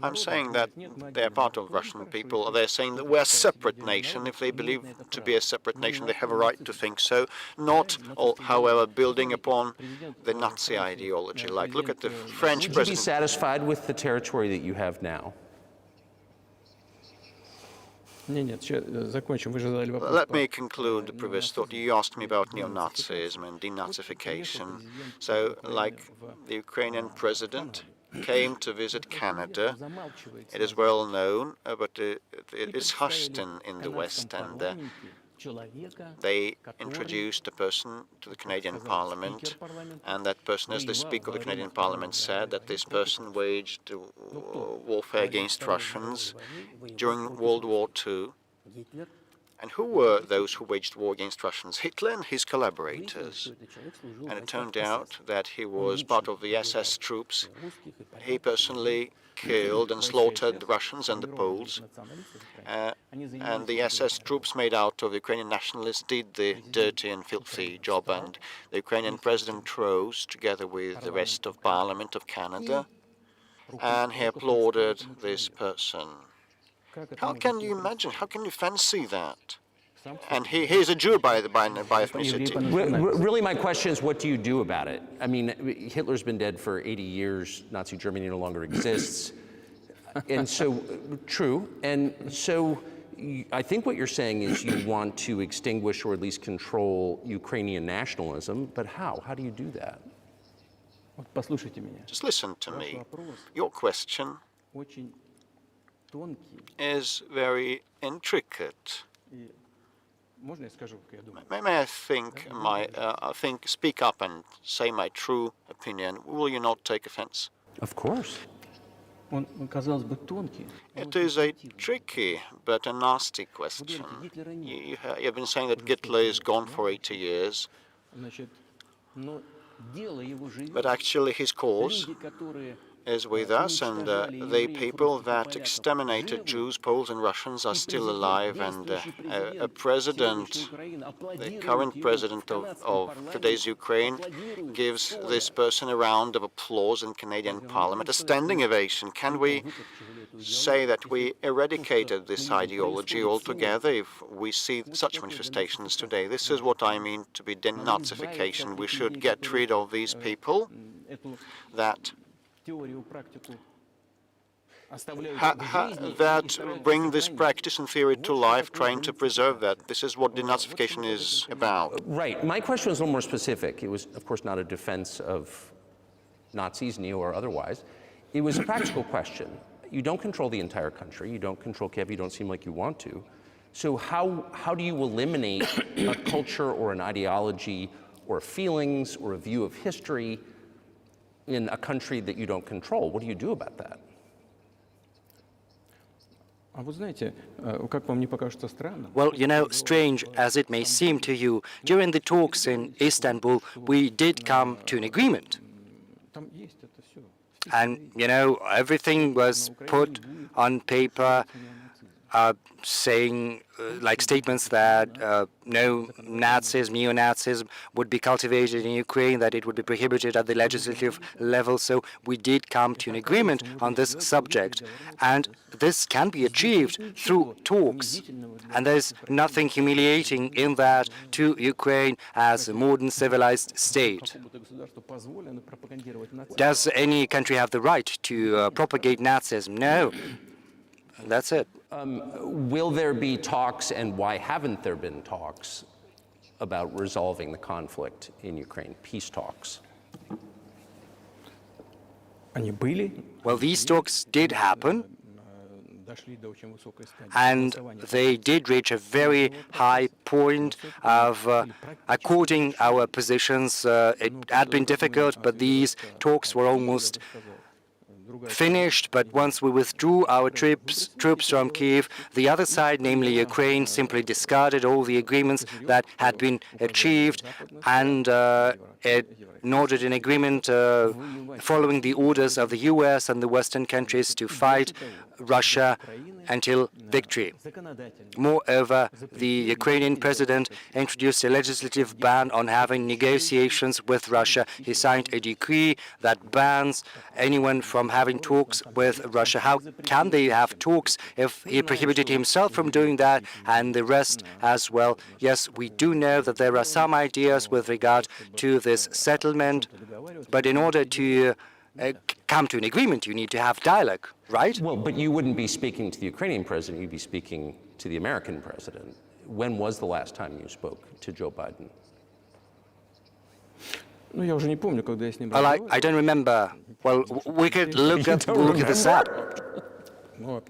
I'm saying that they're part of Russian people. They're saying that we're a separate nation. If they believe to be a separate nation, they have a right to think so. Not, however, building upon the Nazi ideology. Like, look at the French president. Would you be satisfied with the territory that you have now? Let me conclude the previous thought. You asked me about neo-Nazism and denazification. So, like, the Ukrainian president came to visit Canada. It is well known, but it is hushed in the West, and they introduced a person to the Canadian Parliament, and that person, as the Speaker of the Canadian Parliament said, that this person waged warfare against Russians during World War II, And who were those who waged war against Russians? Hitler and his collaborators. And it turned out that he was part of the SS troops. He personally killed and slaughtered the Russians and the Poles. And the SS troops made out of Ukrainian nationalists did the dirty and filthy job. And the Ukrainian president rose together with the rest of Parliament of Canada, and he applauded this person. How can you imagine? How can you fancy that? And he is a Jew by ethnicity. Really, my question is, what do you do about it? I mean, Hitler's been dead for 80 years. Nazi Germany no longer exists. And so, true. And so, I think what you're saying is you want to extinguish or at least control Ukrainian nationalism. But how? How do you do that? Just listen to me. Your question is very intricate. May I speak up and say my true opinion? Will you not take offense? Of course. It is a tricky but a nasty question. You've been saying that Hitler is gone for 80 years, but actually his cause is with us, and the people that exterminated Jews, Poles and Russians are still alive, and a president, the current president of today's Ukraine, gives this person a round of applause in Canadian Parliament, a standing ovation. Can we say that we eradicated this ideology altogether if we see such manifestations today? This is what I mean to be denazification. We should get rid of these people that bring this practice and theory to life, trying to preserve that. This is what denazification is about. Right. My question was a little more specific. It was, of course, not a defense of Nazis, neo or otherwise. It was a practical question. You don't control the entire country. You don't control Kiev. You don't seem like you want to. So how do you eliminate a culture or an ideology or feelings or a view of history in a country that you don't control? What do you do about that? Well, you know, strange as it may seem to you, during the talks in Istanbul, we did come to an agreement. And, you know, everything was put on paper, saying, like statements that no Nazism, neo-Nazism would be cultivated in Ukraine, that it would be prohibited at the legislative level. So we did come to an agreement on this subject. And this can be achieved through talks. And there's nothing humiliating in that to Ukraine as a modern civilized state. Does any country have the right to propagate Nazism? No. That's it. Will there be talks, and why haven't there been talks about resolving the conflict in Ukraine, peace talks? Well, these talks did happen, and they did reach a very high point of according our positions. It had been difficult, but these talks were almost finished. But once we withdrew our troops from Kiev, the other side, namely Ukraine, simply discarded all the agreements that had been achieved, and it noted an agreement following the orders of the US and the Western countries to fight Russia until victory. Moreover, the Ukrainian president introduced a legislative ban on having negotiations with Russia. He signed a decree that bans anyone from having talks with Russia. How can they have talks if he prohibited himself from doing that and the rest as well? Yes, we do know that there are some ideas with regard to this settlement, but in order to come to an agreement, you need to have dialogue, right? Well, but you wouldn't be speaking to the Ukrainian president, you'd be speaking to the American president. When was the last time you spoke to Joe Biden? Well, I don't remember. Well, we could look this up. Well,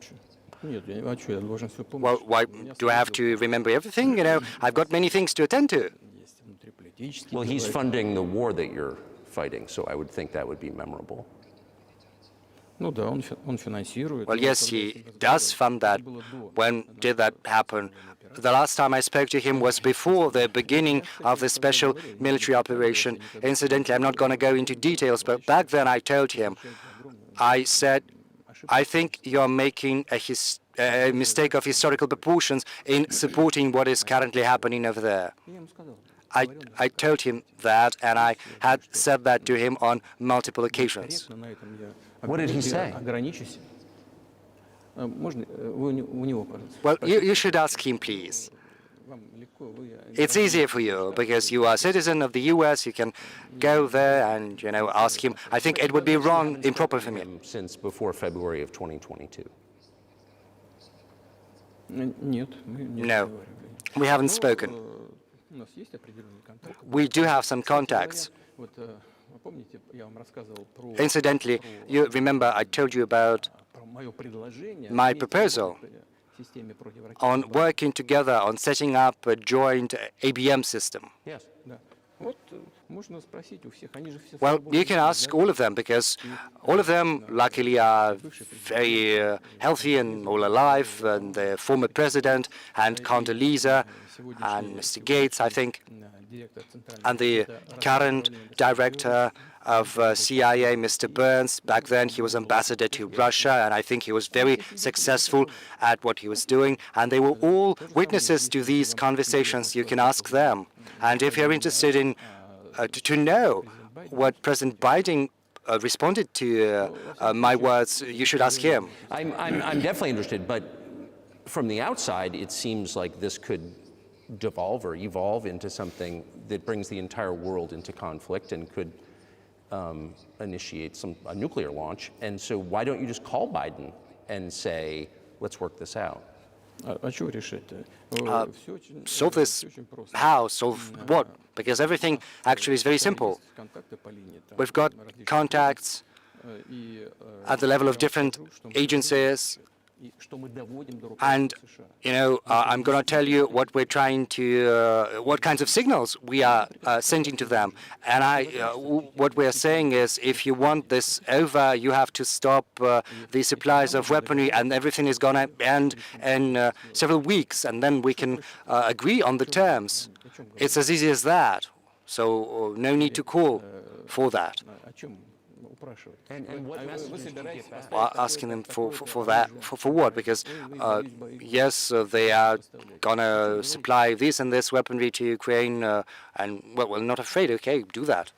why do I have to remember everything? You know, I've got many things to attend to. Well, he's funding the war that you're fighting, so I would think that would be memorable. Well, yes, he does fund that. When did that happen? The last time I spoke to him was before the beginning of the special military operation. Incidentally, I'm not going to go into details, but back then I told him, I said, I think you're making a mistake of historical proportions in supporting what is currently happening over there. I told him that, and I had said that to him on multiple occasions. What did he say? Well, you should ask him, please. It's easier for you because you are a citizen of the US. You can go there and, ask him. I think it would be wrong, improper for me. Since before February of 2022. No, we haven't spoken. We do have some contacts. Incidentally, you remember I told you about my proposal on working together on setting up a joint ABM system. Yes. Well, you can ask all of them because all of them luckily are very healthy and all alive, and the former president and Condoleezza and Mr. Gates, I think, and the current director of CIA, Mr. Burns. Back then he was ambassador to Russia, and I think he was very successful at what he was doing, and they were all witnesses to these conversations. You can ask them. And if you're interested in to know what President Biden responded to my words, you should ask him. I'm definitely interested, but from the outside, it seems like this could devolve or evolve into something that brings the entire world into conflict and could initiate a nuclear launch. And so why don't you just call Biden and say, let's work this out? Solve this how? Solve what? Because everything actually is very simple. We've got contacts at the level of different agencies, and I'm going to tell you what we're trying to, what kinds of signals we are sending to them. And what we're saying is, if you want this over, you have to stop the supplies of weaponry, and everything is going to end in several weeks, and then we can agree on the terms. It's as easy as that. So no need to call for that. And what message did you get back? Well, asking them for that, for what? Because yes, they are gonna supply this and this weaponry to Ukraine, and well, we're not afraid. Okay, do that.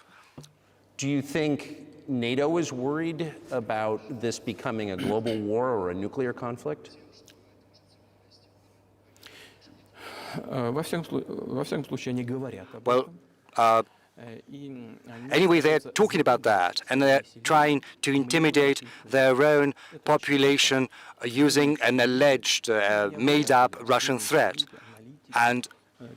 Do you think NATO is worried about this becoming a global war or a nuclear conflict? Well, anyway, they're talking about that, and they're trying to intimidate their own population using an alleged, made-up Russian threat. And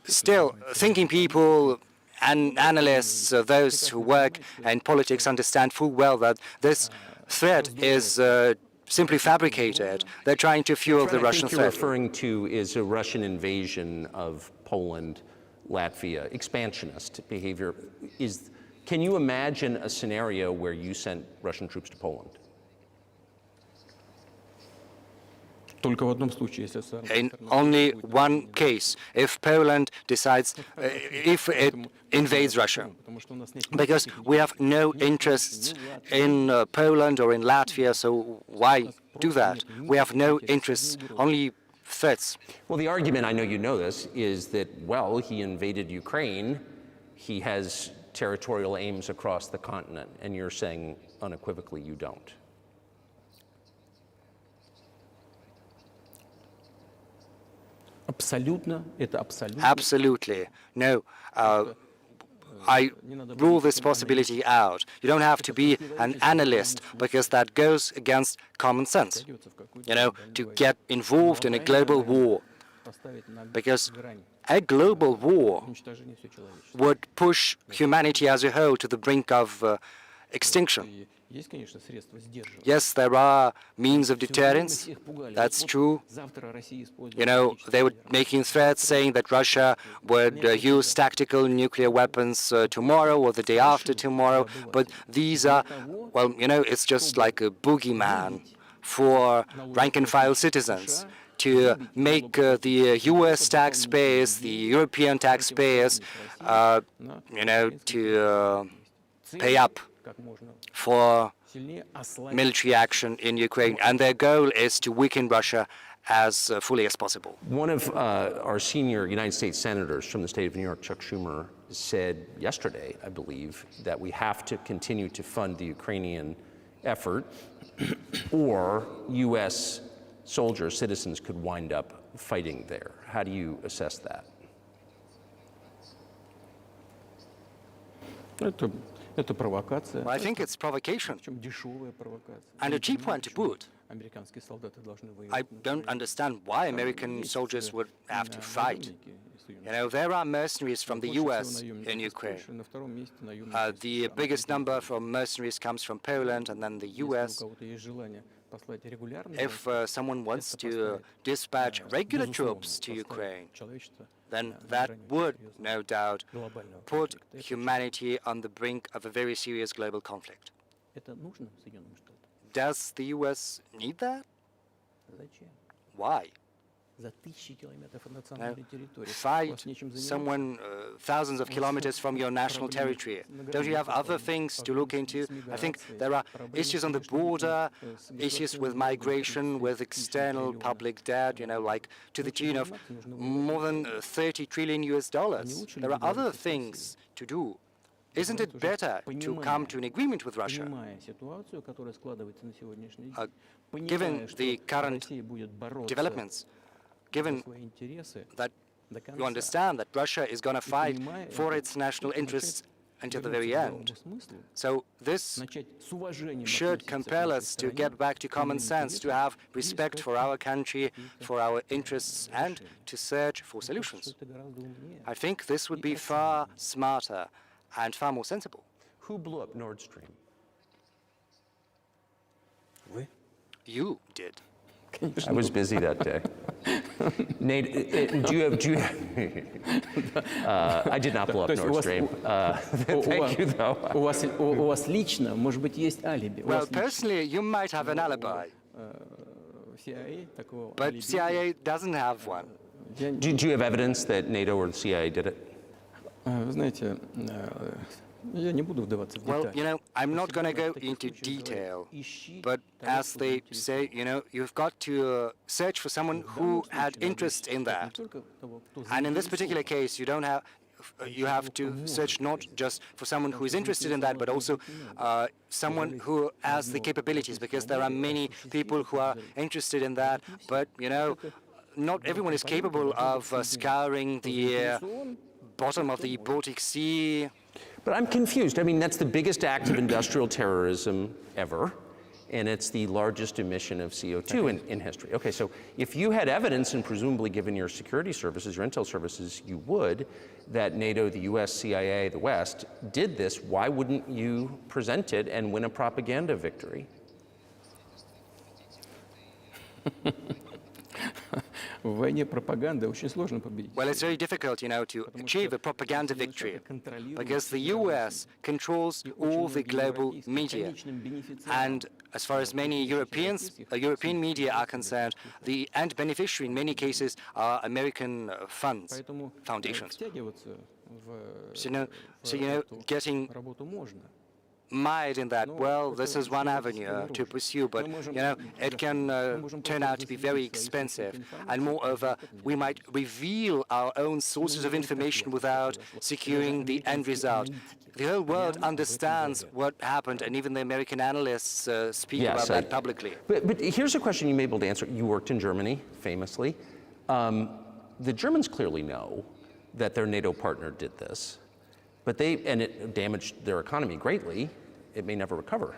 still, thinking people and analysts, those who work in politics, understand full well that this threat is simply fabricated. They're trying to fuel the Russian threat. What you're referring to is a Russian invasion of Poland, Latvia, expansionist behavior. Can you imagine a scenario where you sent Russian troops to Poland? In only one case, if Poland decides, if it invades Russia, because we have no interests in Poland or in Latvia, so why do that? We have no interests, only threats. Well, the argument, I know you know this, is that, well, he invaded Ukraine, he has territorial aims across the continent, and you're saying unequivocally you don't. Absolutely. No. I rule this possibility out. You don't have to be an analyst, because that goes against common sense, to get involved in a global war. Because a global war would push humanity as a whole to the brink of extinction. Yes, there are means of deterrence. That's true. You know, they were making threats saying that Russia would use tactical nuclear weapons tomorrow or the day after tomorrow. But these are, well, you know, it's just like a boogeyman for rank-and-file citizens to make the U.S. taxpayers, the European taxpayers, you know, to pay up for military action in Ukraine, and their goal is to weaken Russia as fully as possible. One of our senior United States senators from the state of New York, Chuck Schumer, said yesterday, I believe, that we have to continue to fund the Ukrainian effort or U.S. soldiers, citizens could wind up fighting there. How do you assess that? Well, I think it's provocation, and a cheap one to boot. I don't understand why American soldiers would have to fight. You know, there are mercenaries from the U.S. in Ukraine. The biggest number from mercenaries comes from Poland and then the U.S. If someone wants to dispatch regular troops to Ukraine, then that would, no doubt, put humanity on the brink of a very serious global conflict. Does the U.S. need that? Why? Fight someone thousands of kilometers from your national territory. Don't you have other things to look into? I think there are issues on the border, issues with migration, with external public debt, you know, like to the tune of more than 30 trillion US dollars. There are other things to do. Isn't it better to come to an agreement with Russia? Given the current developments, given that you understand that Russia is going to fight for its national interests until the very end. So this should compel us to get back to common sense, to have respect for our country, for our interests, and to search for solutions. I think this would be far smarter and far more sensible. Who blew up Nord Stream? You did. I was busy that day. Nate, do you have I did not blow up Nord Stream. Thank you, though. Well, personally, you might have an alibi, but CIA doesn't have one. Do you have evidence that NATO or the CIA did it? Well, you know, I'm not going to go into detail, but as they say, you know, you've got to search for someone who had interest in that. And in this particular case, you have to search not just for someone who is interested in that, but also someone who has the capabilities, because there are many people who are interested in that, but, you know, not everyone is capable of scouring the bottom of the Baltic Sea. But I'm confused. I mean, that's the biggest act of industrial terrorism ever, and it's the largest emission of CO2 in history. Okay, so if you had evidence, and presumably given your security services, your intel services, you would, that NATO, the US, CIA, the West, did this, why wouldn't you present it and win a propaganda victory? Well, it's very difficult, you know, to achieve a propaganda victory, because the US controls all the global media. And as far as many European media are concerned, the end beneficiary in many cases are American funds, foundations. So, you know, getting mired in that, well, this is one avenue to pursue, but, you know, it can turn out to be very expensive. And moreover, we might reveal our own sources of information without securing the end result. The whole world understands what happened, and even the American analysts speak about that publicly. But here's a question you may be able to answer. You worked in Germany, famously. The Germans clearly know that their NATO partner did this. But and it damaged their economy greatly. It may never recover.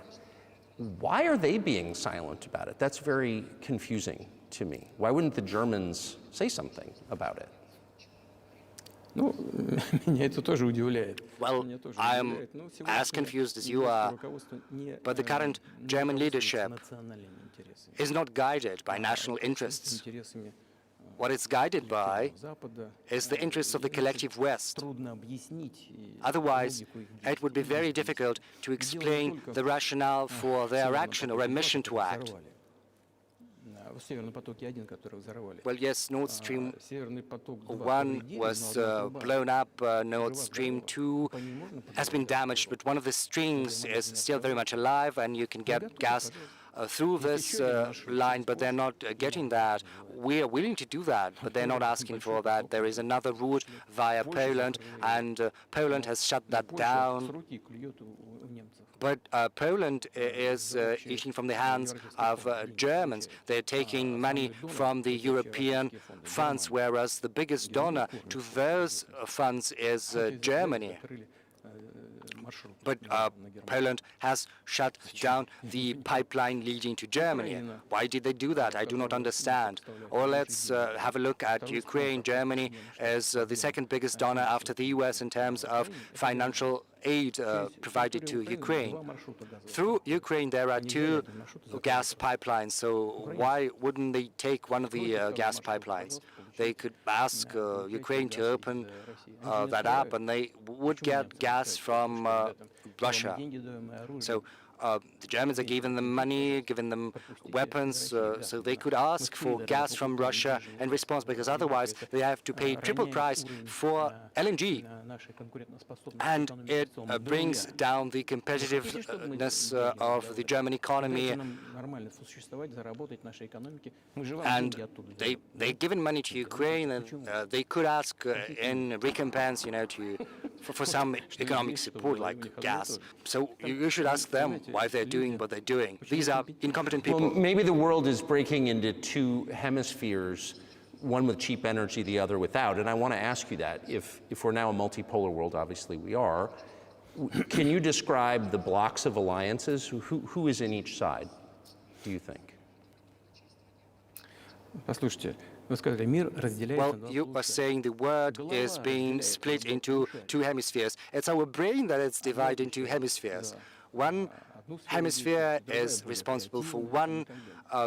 Why are they being silent about it? That's very confusing to me. Why wouldn't the Germans say something about it? Ну, меня это тоже удивляет. Well, Меня тоже I'm удивляет. Но as confused as you are, руководство не but the current German leadership национальными интересами, is not guided by national interests. интересами What it's guided by Запада. is the interests of the collective West. Трудно объяснить Otherwise, логику их it would be very difficult to explain the rationale for their action or omission to act. В Северном потоке-1, который взорвали. Well, yes, Nord Stream Северный поток-2 1 was blown up, Nord Stream 2 has been damaged, but one of the strings is still very much alive, and you can get gas through this line, but they're not getting that. We are willing to do that, but they're not asking for that. There is another route via Poland, and Poland has shut that down. But Poland is eating from the hands of Germans. They're taking money from the European funds, whereas the biggest donor to those funds is Germany. But Poland has shut down the pipeline leading to Germany. Why did they do that? I do not understand. Or let's have a look at Ukraine. Germany is the second biggest donor after the US in terms of financial aid provided to Ukraine. Through Ukraine, there are two gas pipelines, so why wouldn't they take one of the gas pipelines? They could ask Ukraine to open that up, and they would get gas from Russia. So the Germans are giving them money, giving them weapons, so they could ask for gas from Russia in response, because otherwise they have to pay triple price for LNG. And it brings down the competitiveness of the German economy. And they're giving money to Ukraine, and they could ask in recompense, for some economic support like gas. So you should ask them why they're doing what they're doing. These are incompetent people. Well, maybe the world is breaking into two hemispheres, one with cheap energy, the other without. And I want to ask you that. If we're now a multipolar world, obviously we are, can you describe the blocks of alliances? Who is in each side, do you think? Well, you are saying the world is being split into two hemispheres. It's our brain that it's divided into hemispheres. One hemisphere is responsible for one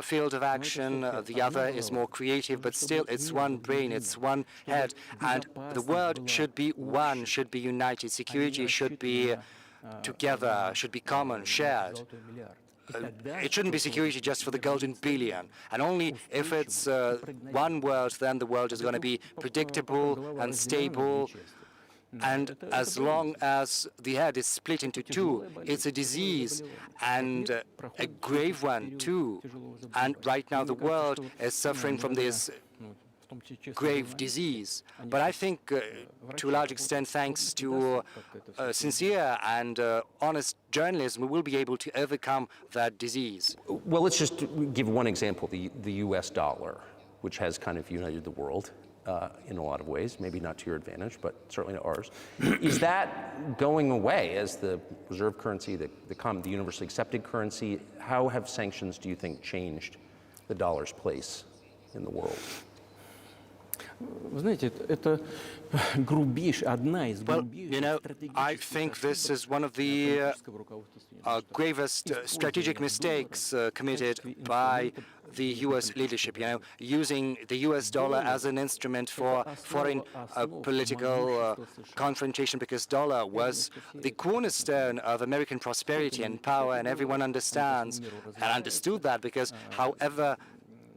field of action, the other is more creative, but still it's one brain, it's one head, and the world should be one, should be united. Security should be together, should be common, shared. It shouldn't be security just for the golden billion. And only if it's one world, then the world is going to be predictable and stable. And as long as the head is split into two, it's a disease, and a grave one too. And right now the world is suffering from this grave disease. But I think to a large extent, thanks to sincere and honest journalism, we will be able to overcome that disease. Well, let's just give one example, the US dollar, which has kind of united the world in a lot of ways, maybe not to your advantage, but certainly to ours. Is that going away as the reserve currency, the universally accepted currency? How have sanctions, do you think, changed the dollar's place in the world? Well, I think this is one of the gravest strategic mistakes committed by the U.S. leadership, using the U.S. dollar as an instrument for foreign political confrontation, because dollar was the cornerstone of American prosperity and power, and everyone understands and understood that, because however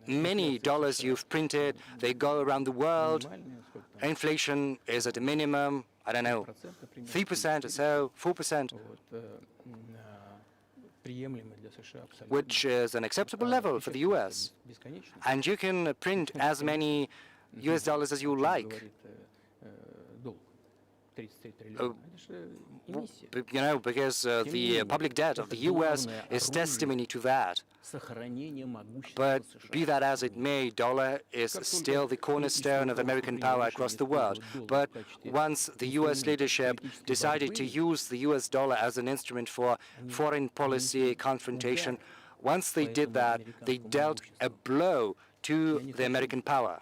many dollars you've printed, they go around the world. Inflation is at a minimum, I don't know, 3% or so, 4%, which is an acceptable level for the US. And you can print as many US dollars as you like. Because the public debt of the US is testimony to that. But be that as it may, dollar is still the cornerstone of American power across the world. But once the US leadership decided to use the US dollar as an instrument for foreign policy confrontation, once they did that, they dealt a blow to the American power.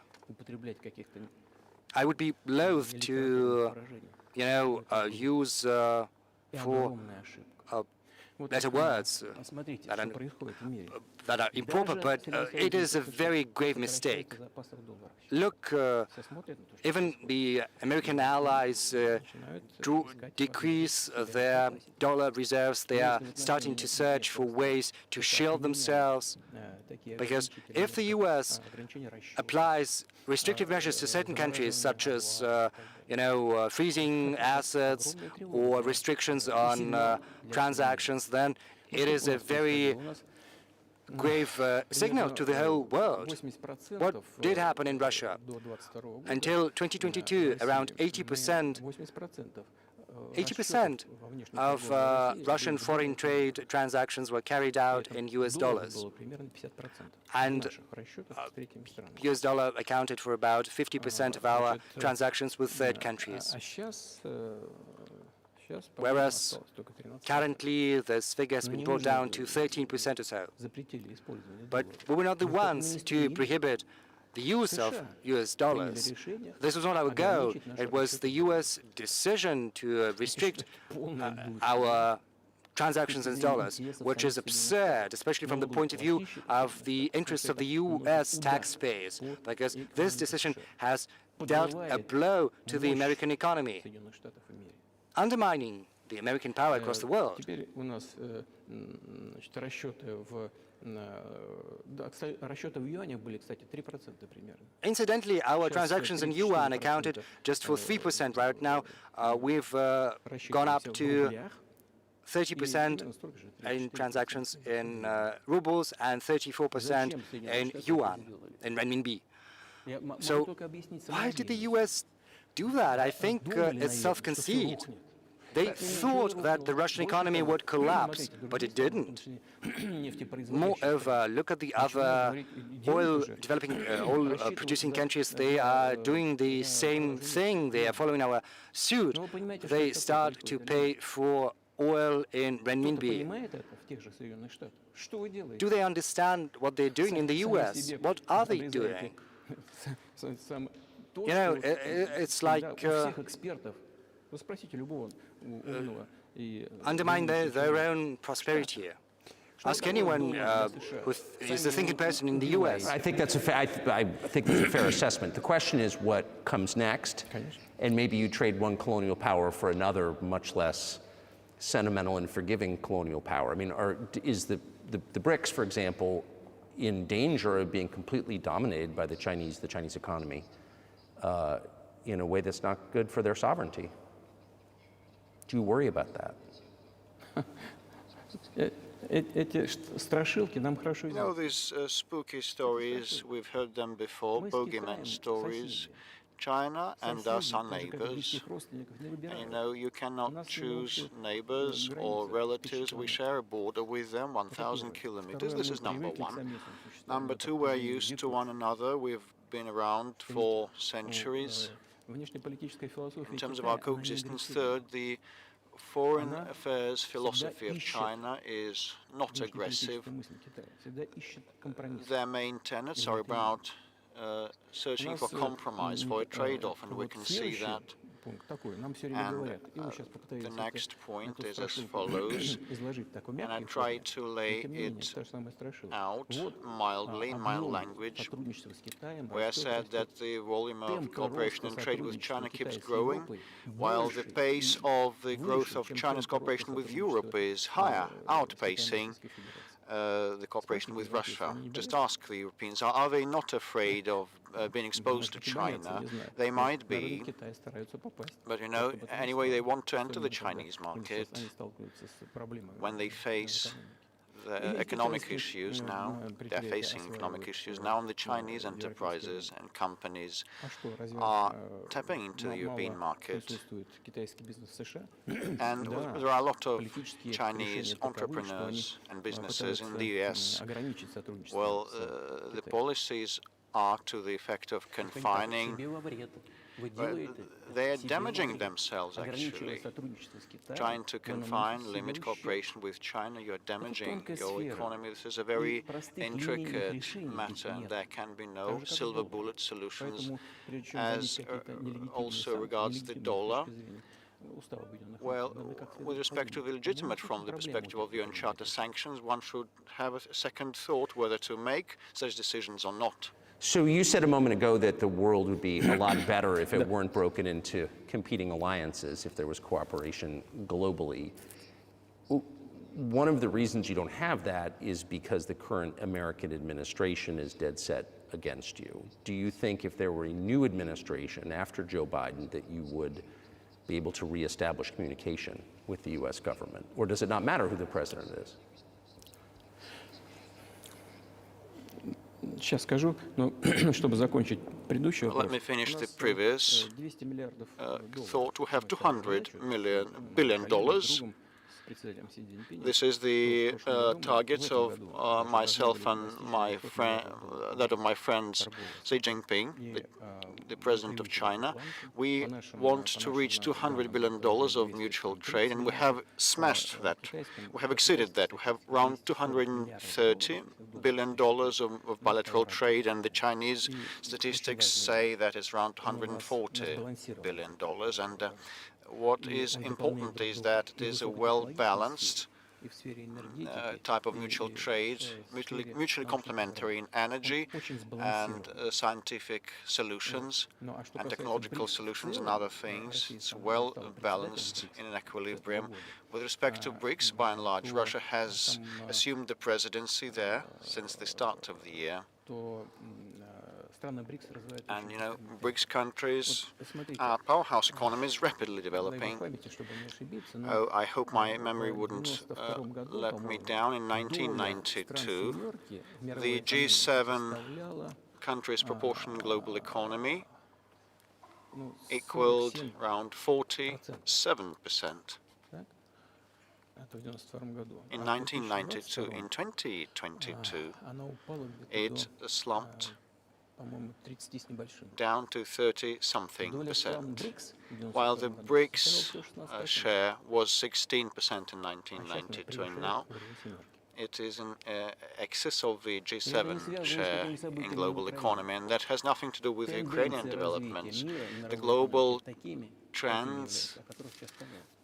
I would be loath to, use for better words that are improper, but it is a very grave mistake. Look, even the American allies decrease their dollar reserves. They are starting to search for ways to shield themselves, because if the U.S. applies restrictive measures to certain countries, such as freezing assets or restrictions on transactions, then it is a very grave signal to the whole world. What did happen in Russia? Until 2022, around 80% of Russian foreign trade transactions were carried out in US dollars. And US dollar accounted for about 50% of our transactions with third countries. Whereas currently this figure has been brought down to 13% or so. But we were not the ones to prohibit the use of US dollars. This was not our goal. It was the US decision to restrict our transactions in dollars, which is absurd, especially from the point of view of the interests of the US taxpayers, because this decision has dealt a blow to the American economy, undermining the American power across the world. Incidentally, our transactions in yuan accounted just for 3% right now. We've gone up to 30% in transactions in rubles and 34% in yuan, in renminbi. So why did the US do that? I think it's self-conceit. They thought that the Russian economy would collapse, but it didn't. Moreover, look at the other oil-producing countries. They are doing the same thing. They are following our suit. They start to pay for oil in renminbi. Do they understand what they're doing in the US? What are they doing? It's like undermine their own prosperity. Ask anyone who is the thinking person in the U.S. I think that's a fair assessment. The question is what comes next, and maybe you trade one colonial power for another, much less sentimental and forgiving colonial power. I mean, is the BRICS, for example, in danger of being completely dominated by the Chinese economy in a way that's not good for their sovereignty? Do you worry about that? These spooky stories, we've heard them before, bogeyman stories. China and us are neighbors. And, you cannot choose neighbors or relatives. We share a border with them, 1,000 kilometers. This is number one. Number two, we're used to one another. We've been around for centuries. In terms of our coexistence, third, the foreign affairs philosophy of China is not aggressive. Their main tenets are about searching for compromise, for a trade-off, and we can see that. And the next point is as follows, and I try to lay it out mildly, in mild language, where I said that the volume of cooperation and trade with China keeps growing, while the pace of the growth of China's cooperation with Europe is higher, outpacing the cooperation with Russia. Just ask the Europeans, are they not afraid of being exposed to China? They might be, but anyway, they want to enter the Chinese market when they face the economic issues now. They're facing economic issues now, and the Chinese enterprises and companies are tapping into the European market. And there are a lot of Chinese entrepreneurs and businesses in the US. Well, the policies are to the effect of confining They are damaging themselves, actually. Trying to confine, limit cooperation with China, you're damaging your economy. This is a very intricate matter, and there can be no silver bullet solutions. As also regards the dollar, well, with respect to the legitimate from the perspective of the UN Charter sanctions, one should have a second thought whether to make such decisions or not. So you said a moment ago that the world would be a lot better if it weren't broken into competing alliances, if there was cooperation globally. One of the reasons you don't have that is because the current American administration is dead set against you. Do you think if there were a new administration after Joe Biden that you would be able to reestablish communication with the US government? Or does it not matter who the president is? Сейчас скажу, но чтобы закончить предыдущий вопрос. Let me finish the previous thought. We have $200 billion. This is the target of myself and my friend, that of my friends Xi Jinping, the president of China. We want to reach $200 billion of mutual trade, and we have smashed that. We have exceeded that. We have around $230 billion of bilateral trade, and the Chinese statistics say that it's around $140 billion. And what is important is that it is a well-balanced type of mutual trade, mutually complementary in energy and scientific solutions and technological solutions and other things. It's well balanced in an equilibrium. With respect to BRICS, by and large, Russia has assumed the presidency there since the start of the year. And, you know, BRICS countries are powerhouse economies rapidly developing. Oh, I hope my memory wouldn't let me down. In 1992, the G7 countries' proportion in global economy equaled around 47%. In 1992, in 2022, it slumped down to 30-something%, while the BRICS share was 16% in 1992, and now it is in excess of the G7 share in global economy, and that has nothing to do with Ukrainian developments. The global trends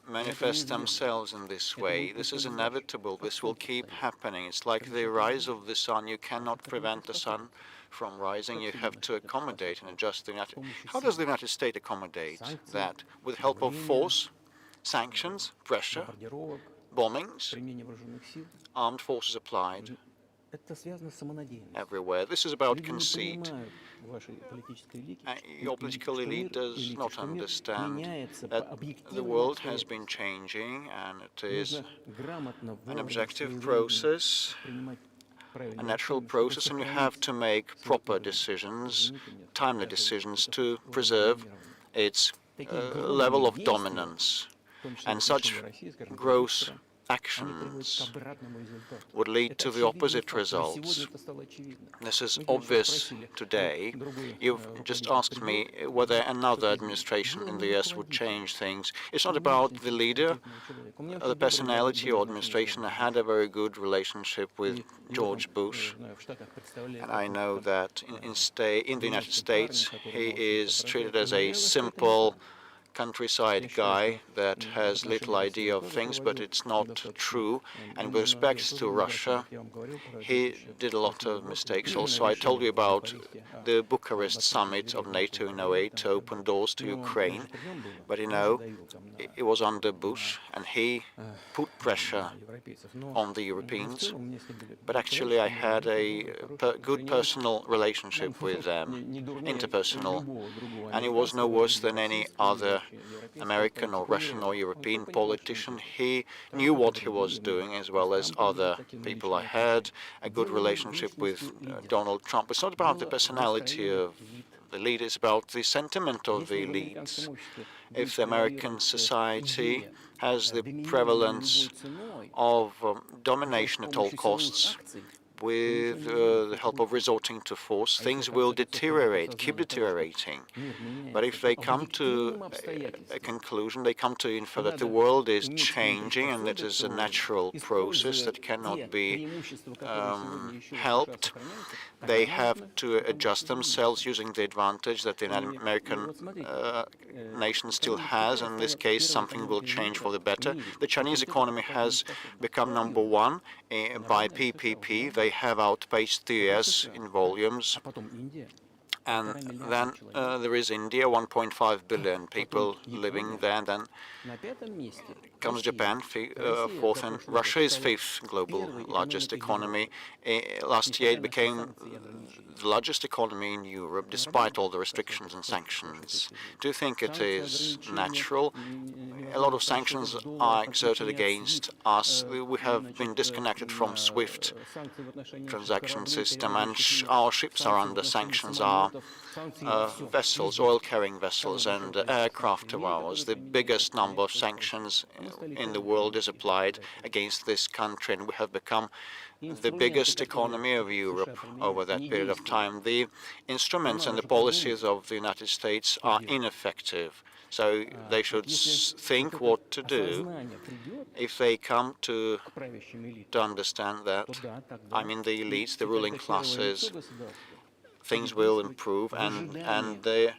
manifest themselves in this way. This is inevitable. This will keep happening. It's like the rise of the sun. You cannot prevent the sun from rising. You have to accommodate and adjust the United. How does the United States accommodate that? With help of force, sanctions, pressure, bombings, armed forces applied everywhere. This is about conceit. Your political elite does not understand that the world has been changing, and it is an objective process, a natural process, and you have to make proper decisions, timely decisions, to preserve its level of dominance. And such gross actions would lead to the opposite results. This is obvious today. You've just asked me whether another administration in the US would change things. It's not about the leader, the personality or administration. I had a very good relationship with George Bush, and I know that in the United States he is treated as a simple countryside guy that has little idea of things, but it's not true. And with respect to Russia, he did a lot of mistakes also. I told you about the Bucharest summit of NATO in 2008 to open doors to Ukraine, but you know, it was under Bush, and he put pressure on the Europeans. But actually I had a good personal relationship with them, interpersonal, and it was no worse than any other American or Russian or European politician. He knew what he was doing, as well as other people. I had a good relationship with Donald Trump. It's not about the personality of the leader, it's about the sentiment of the elites. If the American society has the prevalence of domination at all costs, with the help of resorting to force, things will deteriorate, keep deteriorating. But if they come to a conclusion, they come to infer that the world is changing and it is a natural process that cannot be helped, they have to adjust themselves using the advantage that the American nation still has. In this case, something will change for the better. The Chinese economy has become #1 by PPP. They have outpaced the US in volumes. And then there is India, 1.5 billion people living there. Then comes Japan, fourth, and Russia is fifth global largest economy. Last year it became the largest economy in Europe, despite all the restrictions and sanctions. Do you think it is natural? A lot of sanctions are exerted against us. We have been disconnected from SWIFT transaction system, and our ships are under sanctions. Our vessels, oil-carrying vessels and aircraft of ours. The biggest number of sanctions in the world is applied against this country, and we have become the biggest economy of Europe over that period of time. The instruments and the policies of the United States are ineffective, so they should think what to do. If they come to understand that, I mean the elites, the ruling classes, things will improve, and the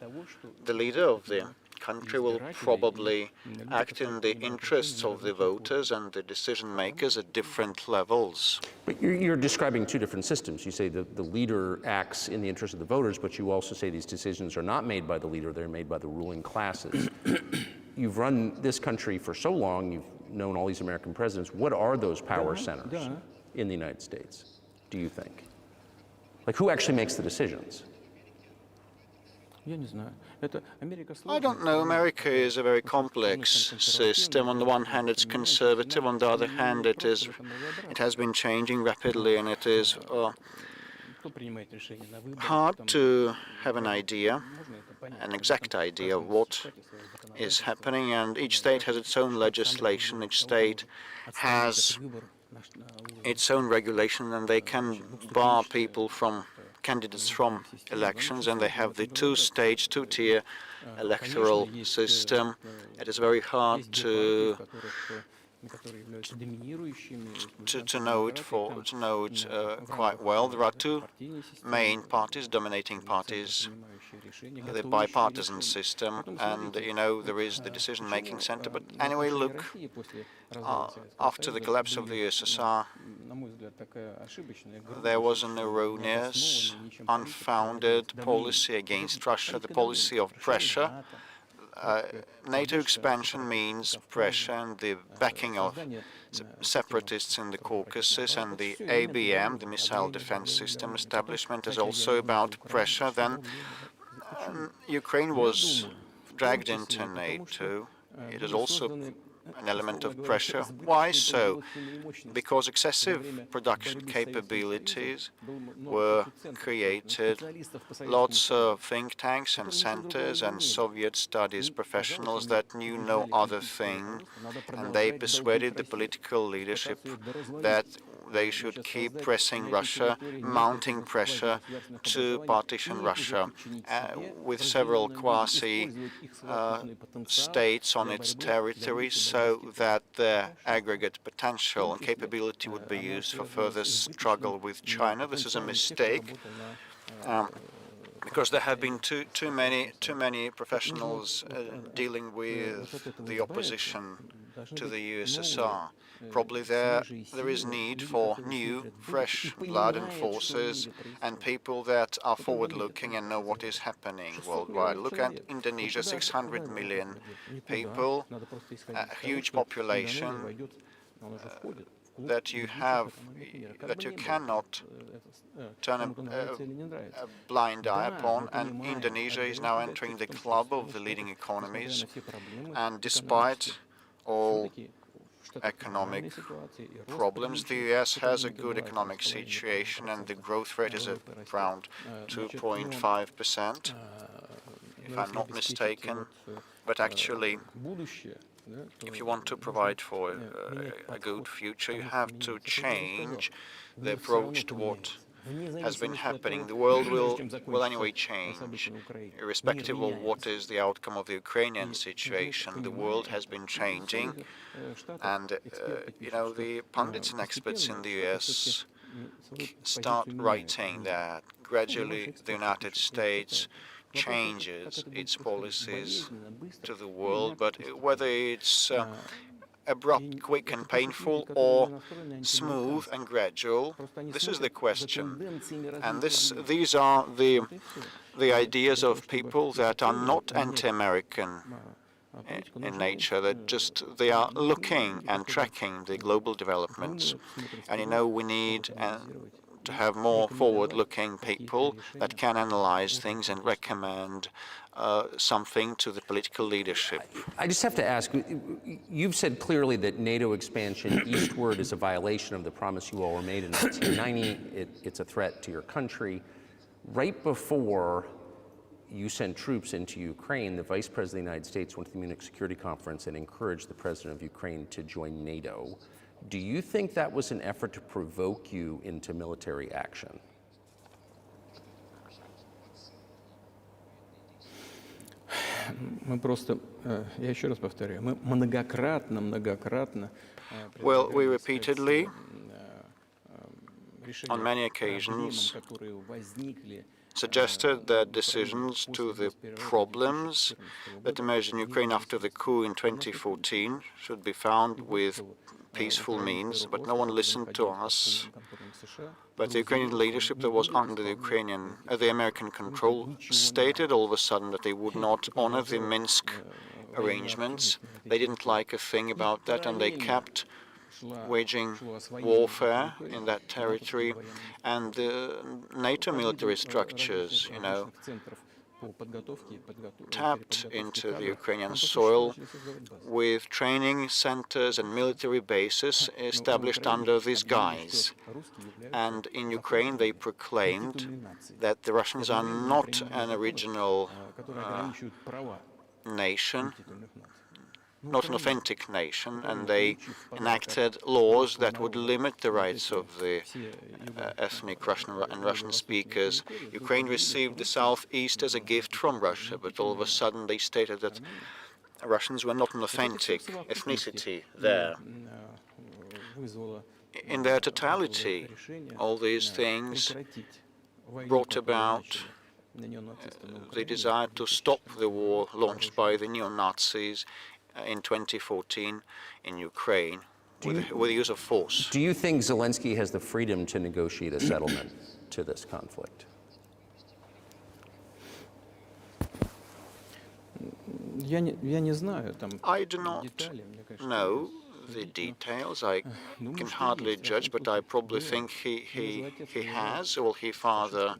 leader of the country will probably act in the interests of the voters and the decision makers at different levels. But you're describing two different systems. You say that the leader acts in the interest of the voters, but you also say these decisions are not made by the leader, they're made by the ruling classes. You've run this country for so long, you've known all these American presidents. What are those power centers in the United States, do you think? Like, who actually makes the decisions? I don't know. America is a very complex system. On the one hand, it's conservative. On the other hand, it has been changing rapidly, and it is hard to have an idea, an exact idea of what is happening. And each state has its own legislation. Each state has its own regulation, and they can bar people from candidates from elections, and they have the two-tier electoral system. It is very hard to know it quite well. There are two main parties, dominating parties, the bipartisan system, and there is the decision-making center. But anyway, look, after the collapse of the USSR, there was an erroneous, unfounded policy against Russia, the policy of pressure. NATO expansion means pressure, and the backing of separatists in the Caucasus, and the ABM, the missile defense system establishment, is also about pressure. Then Ukraine was dragged into NATO. It is also an element of pressure. Why so? Because excessive production capabilities were created. Lots of think tanks and centers and Soviet studies professionals that knew no other thing, and they persuaded the political leadership that they should keep pressing Russia, mounting pressure to partition Russia, with several quasi-states on its territory, so that their aggregate potential and capability would be used for further struggle with China. This is a mistake, because there have been too many professionals dealing with the opposition to the USSR. Probably there is need for new, fresh blood and forces, and people that are forward-looking and know what is happening worldwide. Look at Indonesia, 600 million people, a huge population that you cannot turn a blind eye upon, and Indonesia is now entering the club of the leading economies, and despite all economic problems, the US has a good economic situation, and the growth rate is around 2.5%, if I'm not mistaken. But actually, if you want to provide for a good future, you have to change the approach to what has been happening. The world will anyway change, irrespective of what is the outcome of the Ukrainian situation. The world has been changing, and the pundits and experts in the US start writing that gradually the United States changes its policies to the world, but whether it's abrupt, quick and painful, or smooth and gradual, this is the question. And these are the ideas of people that are not anti-American in nature, that they are looking and tracking the global developments. And we need to have more forward-looking people that can analyze things and recommend something to the political leadership. I just have to ask, you've said clearly that NATO expansion eastward is a violation of the promise you all were made in 1990. It's a threat to your country. Right before you sent troops into Ukraine, the Vice President of the United States went to the Munich Security Conference and encouraged the President of Ukraine to join NATO. Do you think that was an effort to provoke you into military action? Я еще раз повторяю, мы многократно Well, we repeatedly, on many occasions, suggested that decisions to the problems that emerged in Ukraine after the coup in 2014 should be found with peaceful means, but no one listened to us. But the Ukrainian leadership that was under the American control stated all of a sudden that they would not honor the Minsk arrangements. They didn't like a thing about that, and they kept waging warfare in that territory. And the NATO military structures, tapped into the Ukrainian soil with training centers and military bases established under these guise. And in Ukraine, they proclaimed that the Russians are not an original nation, not an authentic nation, and they enacted laws that would limit the rights of the ethnic Russian and Russian speakers. Ukraine received the southeast as a gift from Russia, but all of a sudden they stated that Russians were not an authentic ethnicity there. In their totality, all these things brought about the desire to stop the war launched by the neo-Nazis in 2014 in Ukraine with the use of force. Do you think Zelensky has the freedom to negotiate a settlement to this conflict? I do not know the details. I can hardly judge, but I probably think he has. Well, his father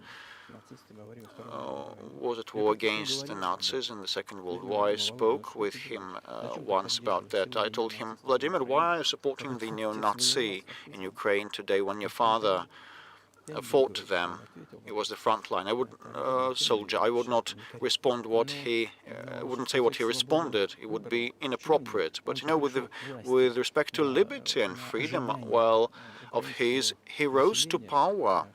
was at war against the Nazis in the Second World War. I spoke with him once about that. I told him, Vladimir, why are you supporting the neo-Nazi in Ukraine today when your father fought them? It was the front line. I would not respond wouldn't say what he responded. It would be inappropriate. But with respect to liberty and freedom, of his, he rose to power.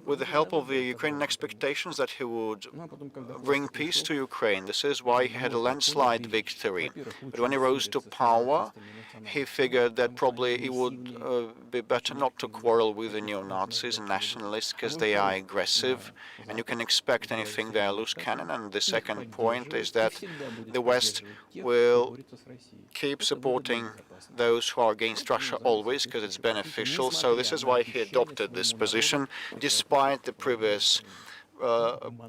With the help of the Ukrainian expectations that he would bring peace to Ukraine. This is why he had a landslide victory. But when he rose to power, he figured that probably it would be better not to quarrel with the neo-Nazis and nationalists because they are aggressive, and you can expect anything, they are loose cannon. And the second point is that the West will keep supporting those who are against Russia always because it's beneficial. So this is why he adopted this position, despite the previous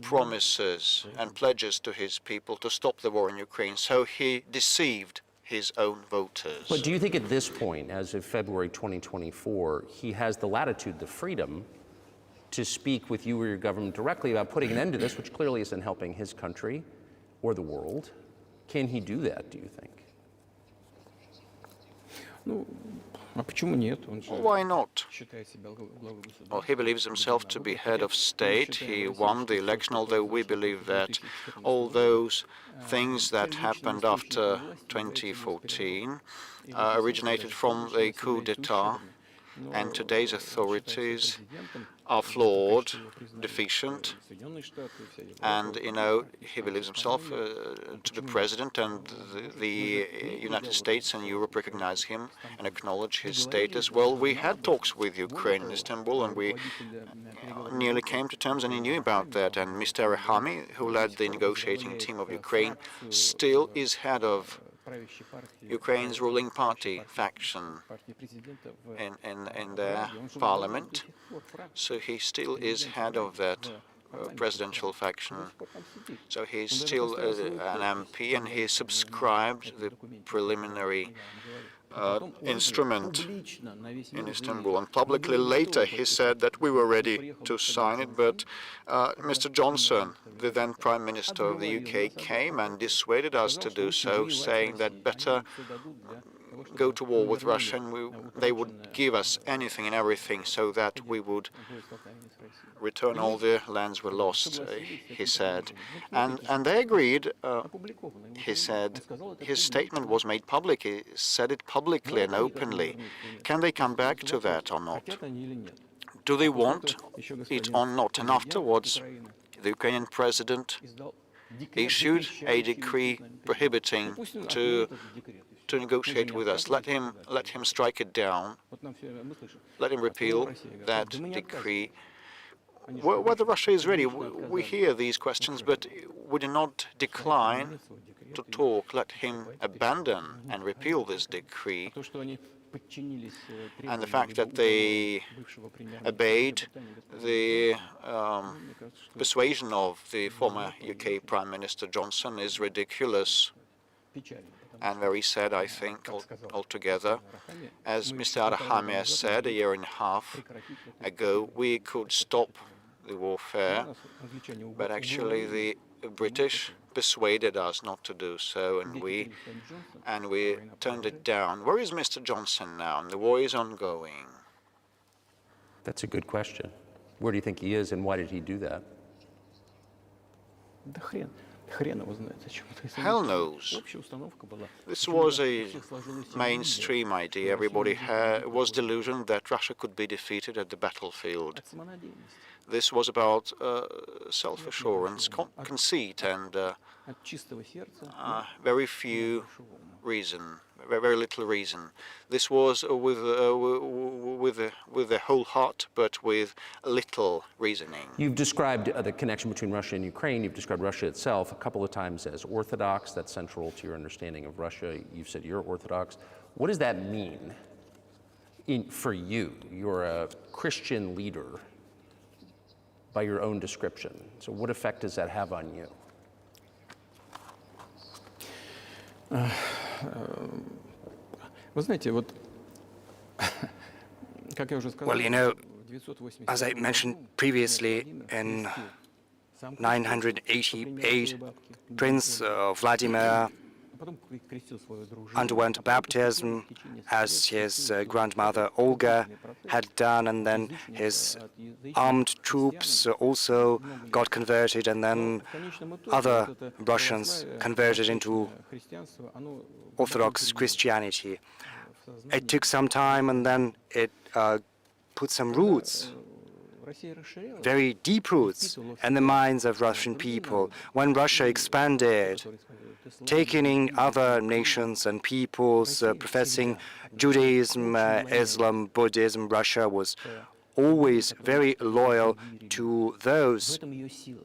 promises and pledges to his people to stop the war in Ukraine. So he deceived his own voters. But do you think at this point, as of February 2024, he has the latitude, the freedom to speak with you or your government directly about putting an end to this, which clearly isn't helping his country or the world? Can he do that, do you think? А почему нет? Он же Well, why not? считает себя главой государства. Well, he believes himself to be head of state. He won the election, although we believe that all those things that happened after 2014 originated from the coup d'etat, and today's authorities are flawed, deficient, and, you know, he believes himself to be president, and the United States and Europe recognize him and acknowledge his status. Well, we had talks with Ukraine in Istanbul, and we nearly came to terms, and he knew about that. And Mr. Arahami, who led the negotiating team of Ukraine, still is head of Ukraine's ruling party faction in their parliament. So he still is head of that presidential faction. So he's still an MP, and he subscribed the preliminary instrument in Istanbul. And publicly later he said that we were ready to sign it, but Mr. Johnson, the then Prime Minister of the UK, came and dissuaded us to do so, saying that better go to war with Russia, and they would give us anything and everything so that we would return all the lands we lost, he said. And they agreed, he said. His statement was made public. He said it publicly and openly. Can they come back to that or not? Do they want it or not? And afterwards, the Ukrainian president issued a decree prohibiting to negotiate with us. Let him strike it down. Let him repeal that decree. Whether Russia is ready, we hear these questions, but we do not decline to talk. Let him abandon and repeal this decree. And the fact that they obeyed the persuasion of the former UK Prime Minister Johnson is ridiculous and very sad, I think, altogether. As Mr. Arahami has said a year and a half ago, we could stop the warfare, but actually the British persuaded us not to do so, and we turned it down. Where is Mr. Johnson now? And the war is ongoing. That's a good question. Where do you think he is, and why did he do that? Hell knows. This was a mainstream idea. Everybody was delusioned that Russia could be defeated at the battlefield. This was about self-assurance, conceit, and very few reason, very little reason. This was with the whole heart, but with little reasoning. You've described the connection between Russia and Ukraine. You've described Russia itself a couple of times as orthodox. That's central to your understanding of Russia. You've said you're orthodox. What does that mean for you? You're a Christian leader by your own description. So what effect does that have on you? Well, you know, as I mentioned previously, in 988, Prince Vladimir underwent baptism, as his grandmother Olga had done, and then his armed troops also got converted, and then other Russians converted into Orthodox Christianity. It took some time, and then it put some roots, very deep roots, in the minds of Russian people. When Russia expanded, taking in other nations and peoples professing Judaism, Islam, Buddhism, Russia was always very loyal to those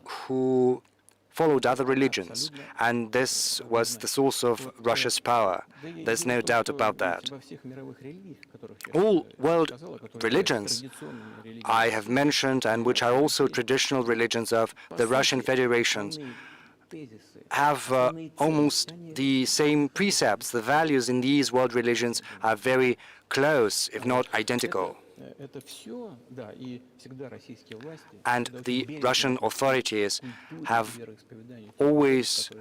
who followed other religions, and this was the source of Russia's power. There's no doubt about that. All world religions I have mentioned, and which are also traditional religions of the Russian Federations, have almost the same precepts. The values in these world religions are very close, if not identical. And the Russian authorities have always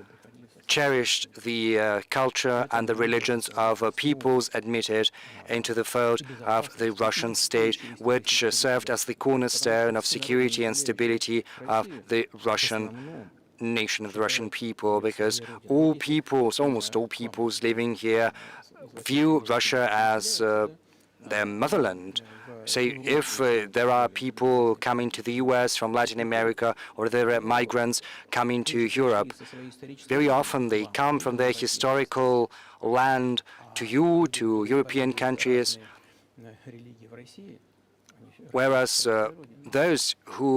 cherished the culture and the religions of peoples admitted into the fold of the Russian state, which served as the cornerstone of security and stability of the Russian nation, of the Russian people, because all peoples, almost all peoples living here, view Russia as their motherland. So if there are people coming to the US from Latin America, or there are migrants coming to Europe, very often they come from their historical land to you, to European countries, whereas those who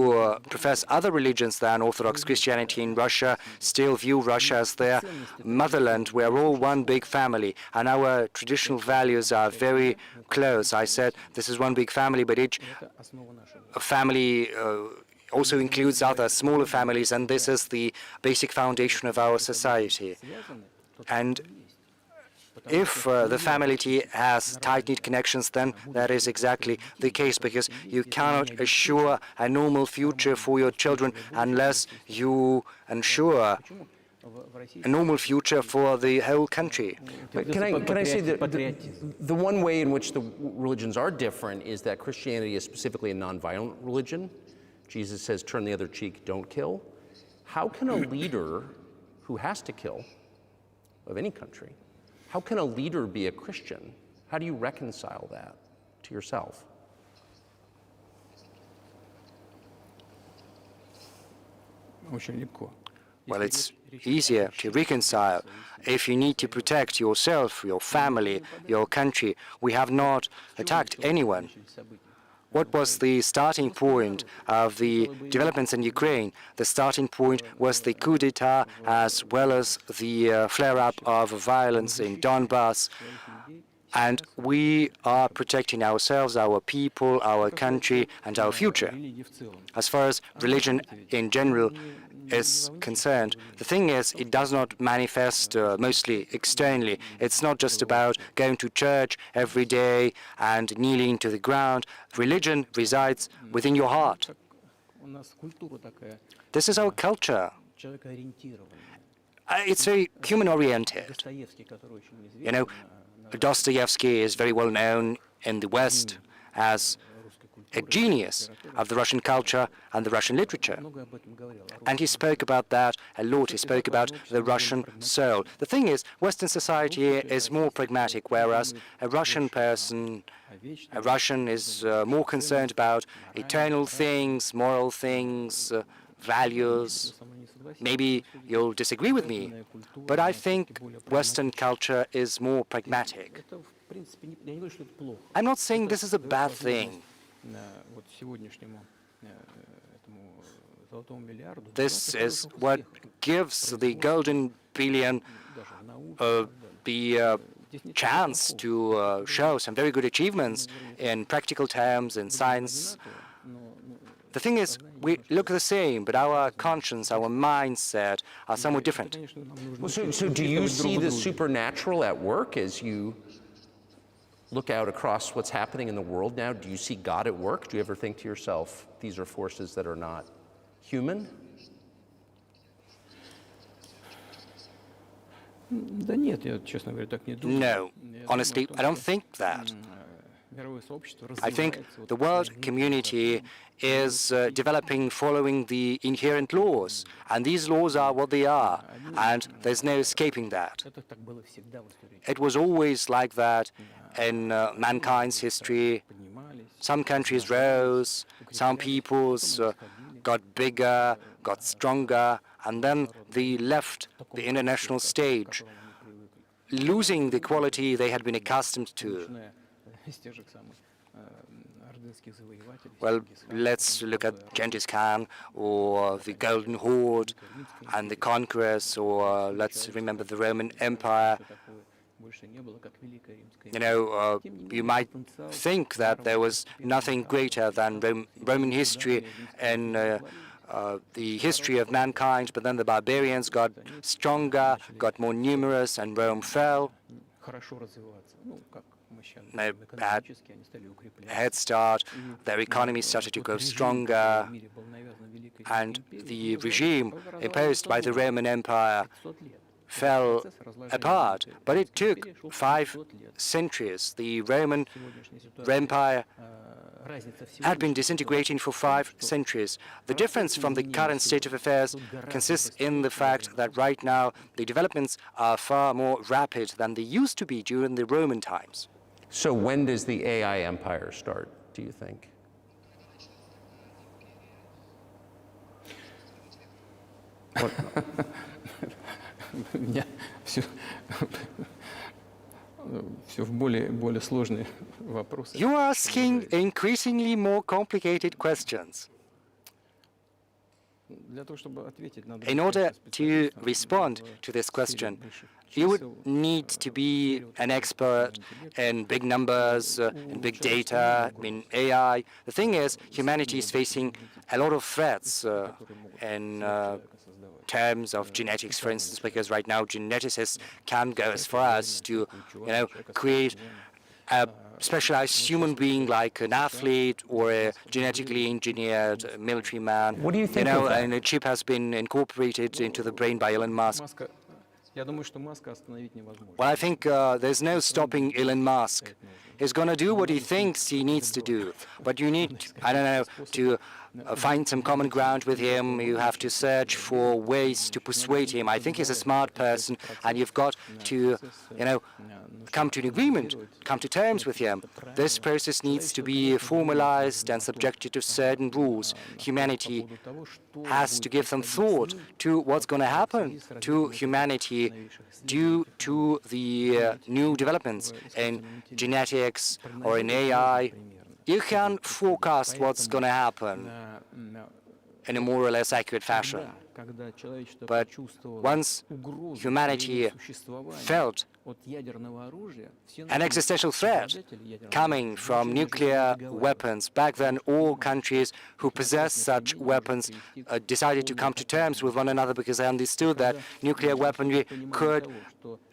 profess other religions than Orthodox Christianity in Russia still view Russia as their motherland. We are all one big family, and our traditional values are very close. I said this is one big family, but each family also includes other smaller families, and this is the basic foundation of our society. And if the family has tight-knit connections, then that is exactly the case, because you cannot assure a normal future for your children unless you ensure a normal future for the whole country. But can I say that the one way in which the religions are different is that Christianity is specifically a nonviolent religion. Jesus says, turn the other cheek, don't kill. How can a leader who has to kill, of any country, how can a leader be a Christian? How do you reconcile that to yourself? Well, it's easier to reconcile if you need to protect yourself, your family, your country. We have not attacked anyone. What was the starting point of the developments in Ukraine? The starting point was the coup d'etat, as well as the flare-up of violence in Donbass. And we are protecting ourselves, our people, our country, and our future. As far as religion in general is concerned, the thing is, it does not manifest mostly externally. It's not just about going to church every day and kneeling to the ground. Religion resides within your heart. This is our culture. It's very human-oriented. You know, Dostoevsky is very well known in the West as a genius of the Russian culture and the Russian literature. And he spoke about that a lot. He spoke about the Russian soul. The thing is, Western society is more pragmatic, whereas a Russian person, a Russian is more concerned about eternal things, moral things, values. Maybe you'll disagree with me, but I think Western culture is more pragmatic. I'm not saying this is a bad thing. This is what gives the golden billion the chance to show some very good achievements in practical terms, in science. The thing is, we look the same, but our conscience, our mindset are somewhat different. Well, so do you see the supernatural at work as you look out across what's happening in the world now? Do you see God at work? Do you ever think to yourself, these are forces that are not human? No, honestly, I don't think that. I think the world community is developing following the inherent laws, and these laws are what they are, and there's no escaping that. It was always like that in mankind's history. Some countries rose, some peoples got bigger, got stronger, and then they left the international stage, losing the quality they had been accustomed to. Well, let's look at Genghis Khan, or the Golden Horde and the conquerors, or let's remember the Roman Empire. You know, you might think that there was nothing greater than Roman history in the history of mankind, but then the barbarians got stronger, got more numerous, and Rome fell. They had a head start, their economy started to grow stronger, and the regime imposed by the Roman Empire fell apart, but it took 5 centuries. The Roman Empire had been disintegrating for 5 centuries. The difference from the current state of affairs consists in the fact that right now the developments are far more rapid than they used to be during the Roman times. So when does the AI empire start, do you think? У меня все в более сложные вопросы. You're asking increasingly more complicated questions. Для того, чтобы ответить, надо In order to respond to this question, you would need to be an expert in big numbers, in big data, in AI. The thing is, humanity is facing a lot of threats in terms of genetics, for instance, because right now geneticists can go as far as to, create a specialized human being like an athlete or a genetically engineered military man. What do you think of that? And a chip has been incorporated into the brain by Elon Musk. Я думаю, что Маска остановить невозможно. Well, I think there's no stopping Elon Musk. He's going to do what he thinks he needs to do. But you need, I don't know, to find some common ground with him. You have to search for ways to persuade him. I think he's a smart person, and you've got to, come to an agreement, come to terms with him. This process needs to be formalized and subjected to certain rules. Humanity has to give some thought to what's going to happen to humanity due to the new developments in genetics or in AI. You can forecast what's going to happen in a more or less accurate fashion. But once humanity felt an existential threat coming from nuclear weapons, back then all countries who possessed such weapons decided to come to terms with one another because they understood that nuclear weaponry could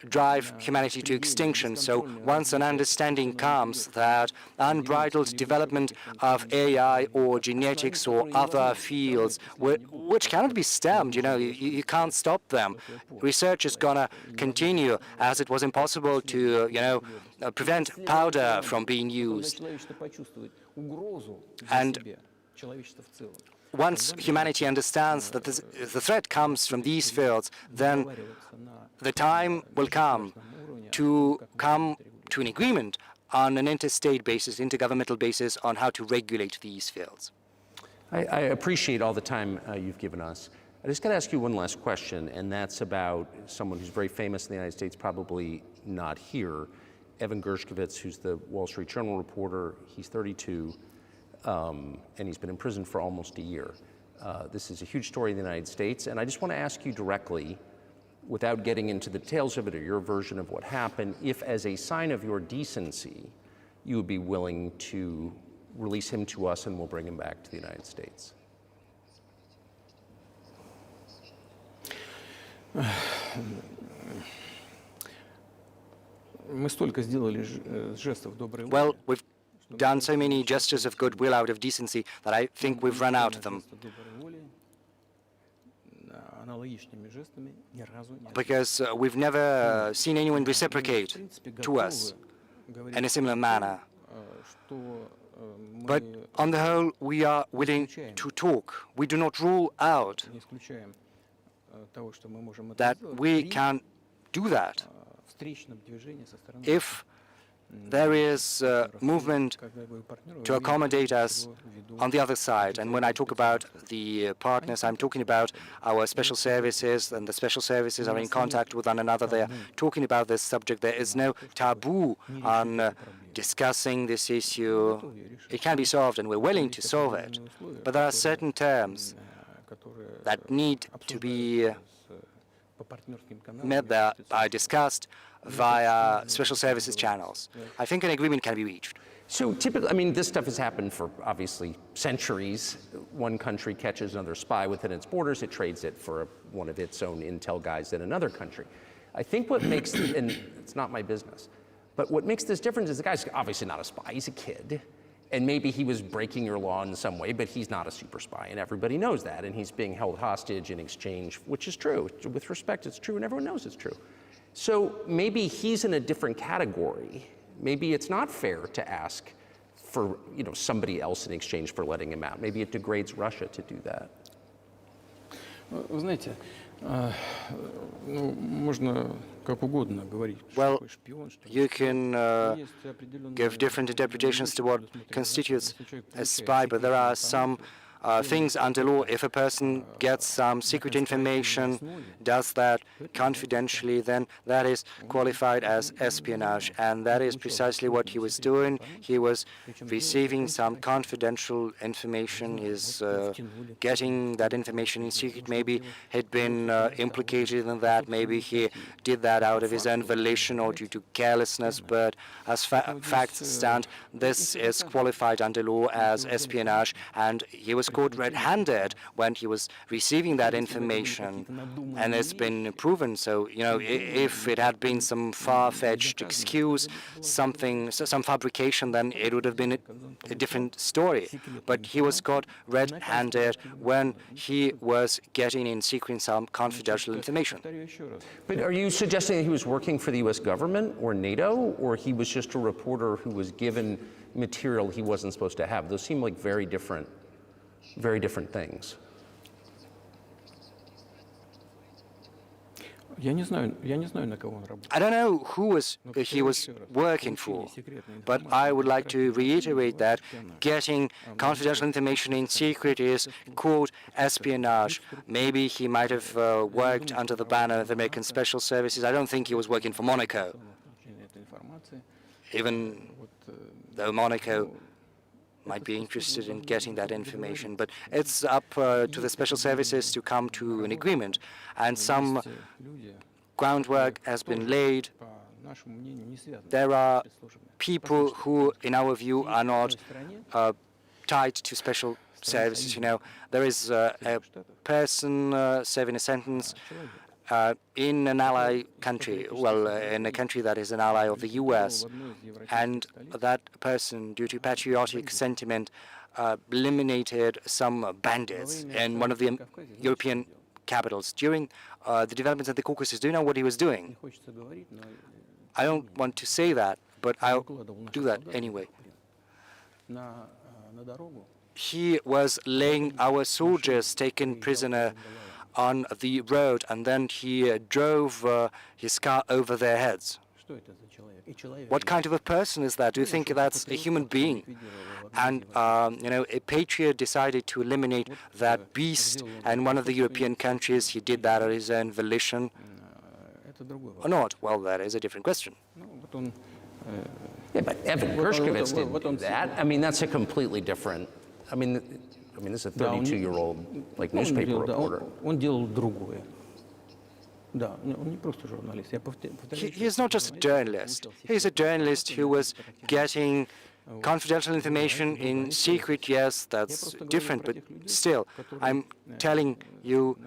drive humanity to extinction. So once an understanding comes that unbridled development of AI or genetics or other fields, which cannot be stemmed, you can't stop them. Research is going to continue, as it was impossible to, prevent powder from being used. And once humanity understands that the threat comes from these fields, then the time will come to an agreement on an interstate basis, intergovernmental basis, on how to regulate these fields. I appreciate all the time you've given us. I just got to ask you one last question, and that's about someone who's very famous in the United States, probably not here, Evan Gershkovich, who's the Wall Street Journal reporter. He's 32, and he's been in prison for almost a year. This is a huge story in the United States, and I just want to ask you directly, without getting into the details of it or your version of what happened, if as a sign of your decency, you would be willing to release him to us and we'll bring him back to the United States. Well, we've done so many gestures of goodwill out of decency that I think we've run out of them. Because we've never seen anyone reciprocate to us in a similar manner. But on the whole, we are willing to talk. We do not rule out that we can do that if there is movement to accommodate us on the other side. And when I talk about the partners, I'm talking about our special services, and the special services are in contact with one another. They are talking about this subject. There is no taboo on discussing this issue. It can be solved, and we're willing to solve it. But there are certain terms that need to be met, that are discussed via special services channels. I think an agreement can be reached. So typically, this stuff has happened for obviously centuries. One country catches another spy within its borders, it trades it for one of its own intel guys in another country. I think what makes, and it's not my business, but what makes this different is the guy's obviously not a spy, he's a kid. And maybe he was breaking your law in some way, but he's not a super spy, and everybody knows that. And he's being held hostage in exchange, which is true. With respect, it's true, and everyone knows it's true. So maybe he's in a different category. Maybe it's not fair to ask for somebody else in exchange for letting him out. Maybe it degrades Russia to do that. Вы знаете, можно как угодно говорить, Well, что шпион, что you can есть определенные give different interpretations to what constitutes a spy, but there are some things under law. If a person gets some secret information, does that confidentially, then that is qualified as espionage. And that is precisely what he was doing. He was receiving some confidential information, is getting that information in secret. Maybe he'd been implicated in that. Maybe he did that out of his own volition or due to carelessness. But as facts stand, this is qualified under law as espionage, and he was caught red-handed when he was receiving that information, and it's been proven. So, if it had been some far-fetched excuse, some fabrication, then it would have been a different story. But he was caught red-handed when he was getting in secret some confidential information. But are you suggesting that he was working for the U.S. government or NATO, or he was just a reporter who was given material he wasn't supposed to have? Those seem like very different things. Я не знаю, на кого он работает. I don't know who he was working for, but I would like to reiterate that getting confidential information in secret is called espionage. Maybe he might have worked under the banner of the American Special Services. I don't think he was working for Monaco, even though Monaco might be interested in getting that information. But it's up to the special services to come to an agreement. And some groundwork has been laid. There are people who, in our view, are not tied to special services. There is a person serving a sentence in an ally country, in a country that is an ally of the U.S., and that person, due to patriotic sentiment, eliminated some bandits in one of the European capitals. During the developments at the Caucasus, do you know what he was doing? I don't want to say that, but I'll do that anyway. He was laying our soldiers taken prisoner on the road, and then he drove his car over their heads. What kind of a person is that? Do you think that's a human being? And, a patriot decided to eliminate that beast, and one of the European countries, he did that at his own volition, or not? Well, that is a different question. Yeah, but Evan Gershkovich didn't do that. I mean, that's a completely different. I mean, this is a 32-year-old newspaper reporter. Он делал другое. Да, он не просто журналист. He is not just a journalist. He's a journalist who was getting confidential information in secret. Yes, that's different, but still, I'm telling you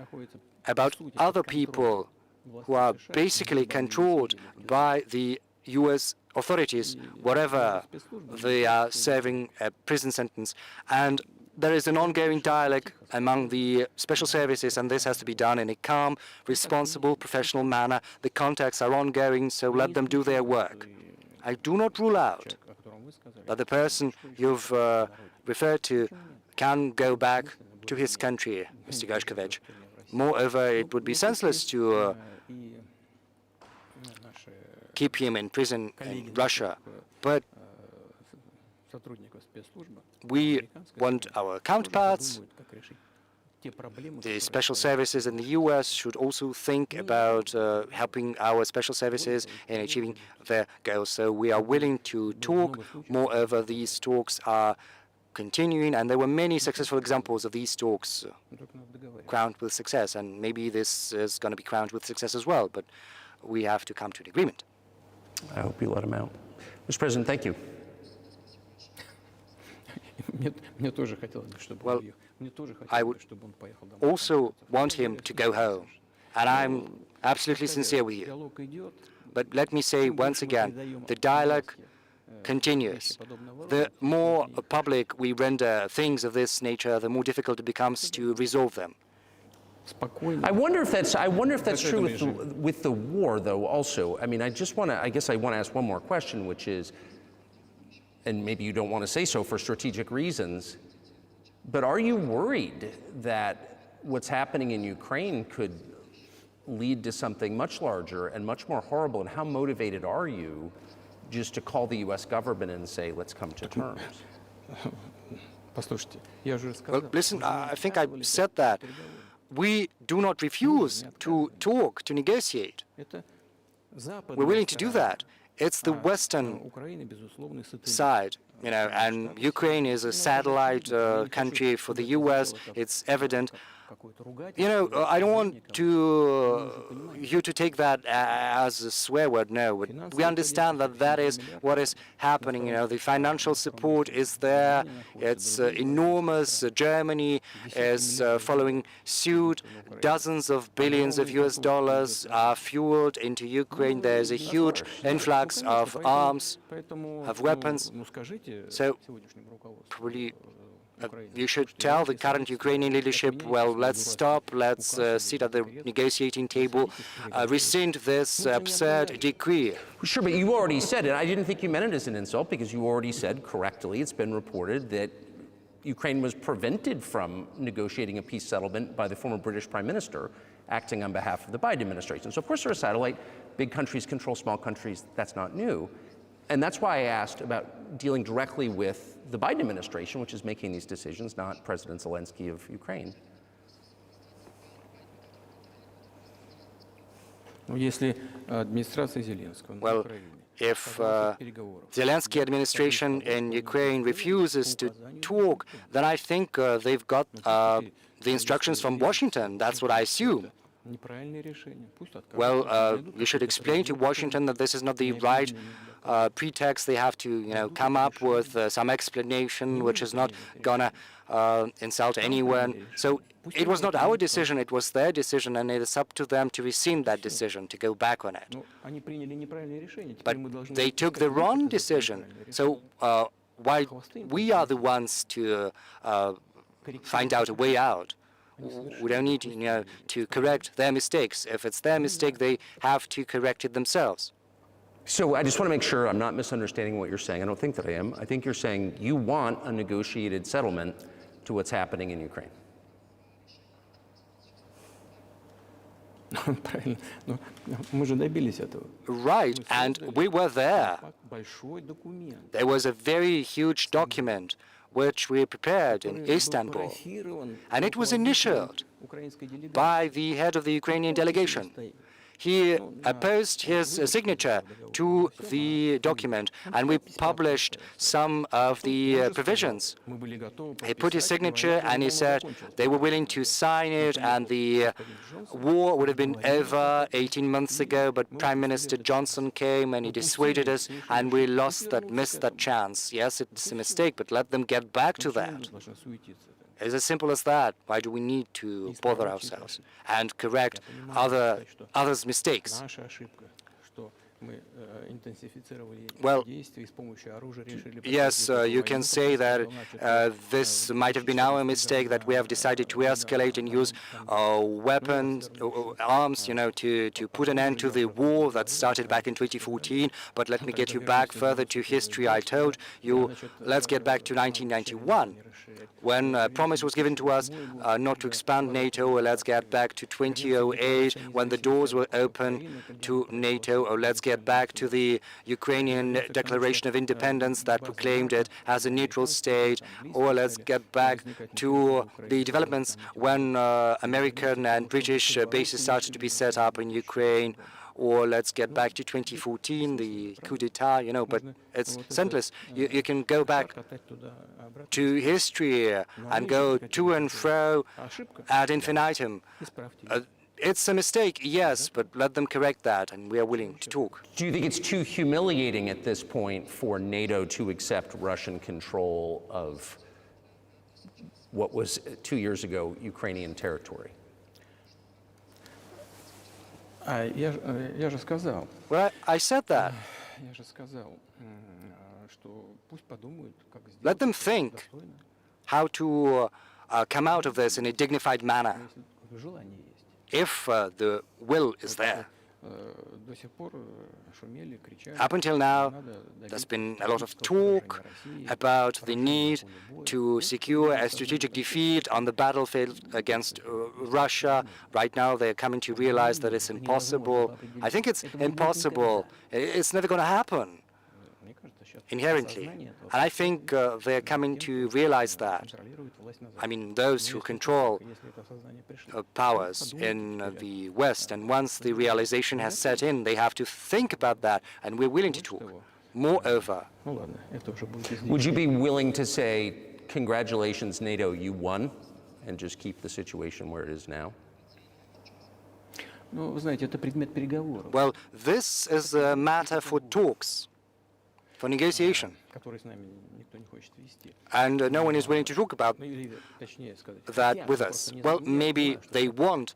about other people who are basically controlled by the U.S. authorities, whatever they are serving a prison sentence. And there is an ongoing dialogue among the special services, and this has to be done in a calm, responsible, professional manner. The contacts are ongoing, so let them do their work. I do not rule out that the person you've referred to can go back to his country, Mr. Gershkovich. Moreover, it would be senseless to keep him in prison in Russia, but we want our counterparts. The special services in the U.S. should also think about helping our special services in achieving their goals. So we are willing to talk. Moreover, these talks are continuing, and there were many successful examples of these talks crowned with success, and maybe this is going to be crowned with success as well, but we have to come to an agreement. I hope you let him out. Mr. President, thank you. Well, I would also want him to go home, and I'm absolutely sincere with you. But let me say once again, the dialogue continues. The more public we render things of this nature, the more difficult it becomes to resolve them. I wonder if that's true with the war, though. Also, I mean, I guess I want to ask one more question, which is, and maybe you don't want to say so for strategic reasons, but are you worried that what's happening in Ukraine could lead to something much larger and much more horrible? And how motivated are you just to call the U.S. government and say, let's come to terms? Well, listen, I think I said that. We do not refuse to talk, to negotiate. We're willing to do that. It's the Western side, and Ukraine is a satellite country for the U.S. It's evident. I don't want you to take that as a swear word, no. But we understand that that is what is happening. The financial support is there. It's enormous. Germany is following suit. Dozens of billions of US dollars are fueled into Ukraine. There's a huge influx of arms, of weapons. So probably you should tell the current Ukrainian leadership, well, let's stop, let's sit at the negotiating table, rescind this absurd decree. Sure, but you already said it. I didn't think you meant it as an insult, because you already said correctly, it's been reported that Ukraine was prevented from negotiating a peace settlement by the former British Prime Minister acting on behalf of the Biden administration. So of course they're a satellite. Big countries control small countries. That's not new. And that's why I asked about dealing directly with the Biden administration, which is making these decisions, not President Zelensky of Ukraine. Well, if Zelensky administration in Ukraine refuses to talk, then I think they've got the instructions from Washington. That's what I assume. Well, you should explain to Washington that this is not the right pretext. They have to, come up with some explanation which is not gonna insult anyone. So it was not our decision, it was their decision, and it is up to them to rescind that decision, to go back on it. But they took the wrong decision. So why we are the ones to find out a way out? We don't need to correct their mistakes. If it's their mistake, they have to correct it themselves. So I just want to make sure I'm not misunderstanding what you're saying. I don't think that I am. I think you're saying you want a negotiated settlement to what's happening in Ukraine. Right, and we were there. There was a very huge document which we prepared in Istanbul, and it was initialed by the head of the Ukrainian delegation. He opposed his signature to the document, and we published some of the provisions. He put his signature, and he said they were willing to sign it, and the war would have been over 18 months ago, but Prime Minister Johnson came, and he dissuaded us, and we missed that chance. Yes, it's a mistake, but let them get back to that. It's as simple as that. Why do we need to bother ourselves and correct others' mistakes? Well, yes, you can say that this might have been our mistake, that we have decided to escalate and use weapons, arms, to put an end to the war that started back in 2014. But let me get you back further to history. I told you, let's get back to 1991. When a promise was given to us not to expand NATO, or let's get back to 2008, when the doors were open to NATO, or let's get back to the Ukrainian Declaration of Independence that proclaimed it as a neutral state, or let's get back to the developments when American and British bases started to be set up in Ukraine, or let's get back to 2014, the coup d'etat, but it's senseless. You can go back to history and go to and fro ad infinitum. It's a mistake, yes, but let them correct that, and we are willing to talk. Do you think it's too humiliating at this point for NATO to accept Russian control of what was 2 years ago Ukrainian territory? Well, I said that. что пусть подумают, как Let сделать them это think достойно, how to come out of this in a dignified manner, если желание есть. if the will is there. До сих пор шумели, кричали. Up until now, Надо there's добиться been a lot of стратегического talk поражения России, about the поражения need на поле боя. to Вот secure a создание strategic большой defeat on the battlefield against Russia. Right now, they're coming to realize that it's impossible. I think it's impossible. It's never going to happen Мне кажется, сейчас inherently. осознание этого And I think they're coming to realize that. контролирует власть на I Западе. mean, those who control Если это осознание пришло, powers in the West, and once the realization has set in, they have to think about that, and we're willing to talk. Moreover, ну ладно, это уже будет Would you излишне. be willing to say, congratulations, NATO, you won, and just keep the situation where it is now? Ну, вы знаете, это предмет переговоров, well, this is a matter for talks, for negotiation, который с нами никто не хочет вести. and no one is willing to talk about Ну, или, точнее сказать, that хотят, with но us. просто не Well, знают. Я maybe знаю, что they want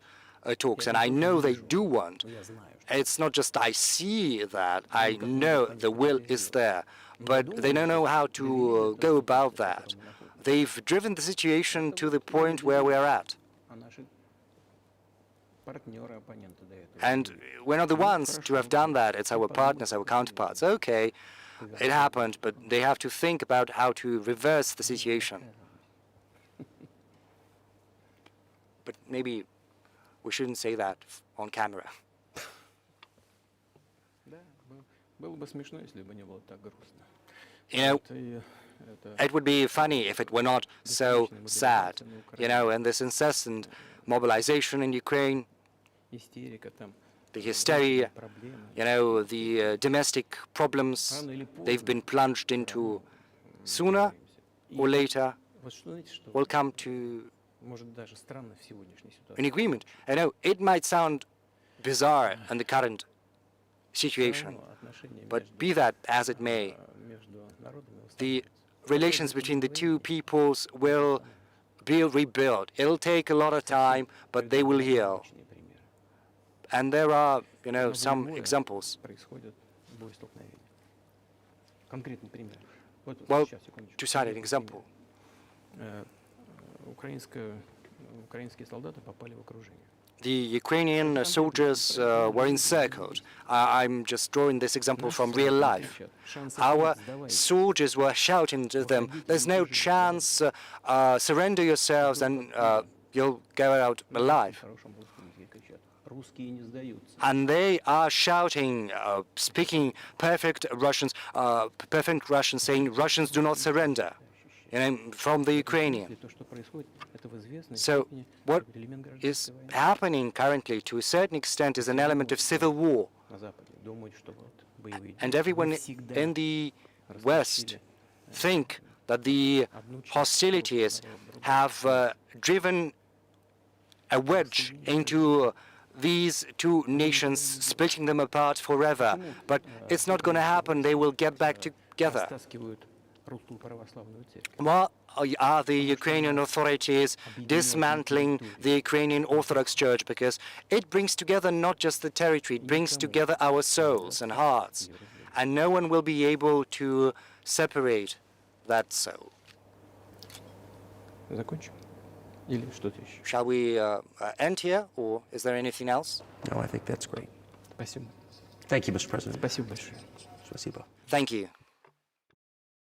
talks, and I know they do want. я знаю, что It's not just I see that, I know the will is there, but they don't know how to go about that. They've driven the situation to the point where we're at. а наши партнеры, оппоненты до этого. And we're not the ones to have done that. It's our partners, our counterparts. Okay, it happened, but they have to think about how to reverse the situation. But maybe we shouldn't say that on camera. Да, было бы смешно, если бы не было так грустно. You know, Вот, и это it would be funny if it were not so sad. You know, and this incessant mobilization in Ukraine, истерика там, the hysteria, проблемы. you know, the domestic problems Рано или they've been поздно plunged into, sooner or later вот что, знаете, что will come to может даже странно в сегодняшней an ситуации. agreement. I know it might sound bizarre in the current situation, Но отношения but между, be that as it may, между народами the восстанавливаются. relations between the two peoples will be rebuilt. It'll take a lot of time, but they will heal. Отличные примеры. And there are, you know, На some поле боя examples. происходят боестолкновения. Конкретный пример. Вот Well, сейчас, секундочку. to cite an Конкретный example, пример. Украинские солдаты попали в окружение. the Ukrainian soldiers were encircled. I'm just drawing this example from real life. Our soldiers were shouting to them, "There's no chance, surrender yourselves and you'll go out alive." В хорошем русском языке кричат: русские не сдаются. And they are shouting, speaking perfect Russian, saying, "Russians do not surrender," you know, from the Ukrainian. То, что происходит, это в известной So степени what элемент is гражданской войны happening currently, to a certain extent, is an element of civil war. на Западе. Думают, что вот боевые And действия everyone всегда in the West растащили think that the hostilities have driven a wedge into these two nations, splitting them apart forever. But it's not going to happen. They will get back together. растаскивают русскую православную церковь. Why are the Ukrainian authorities dismantling the Ukrainian Orthodox Church? Because it brings together not just the territory, it brings together our souls and hearts. And no one will be able to separate that soul. Закончим? Или что-то еще? Shall we end here, or is there anything else? No, I think that's great. Спасибо. Thank you, Mr. President. Спасибо большое. Спасибо. Thank you.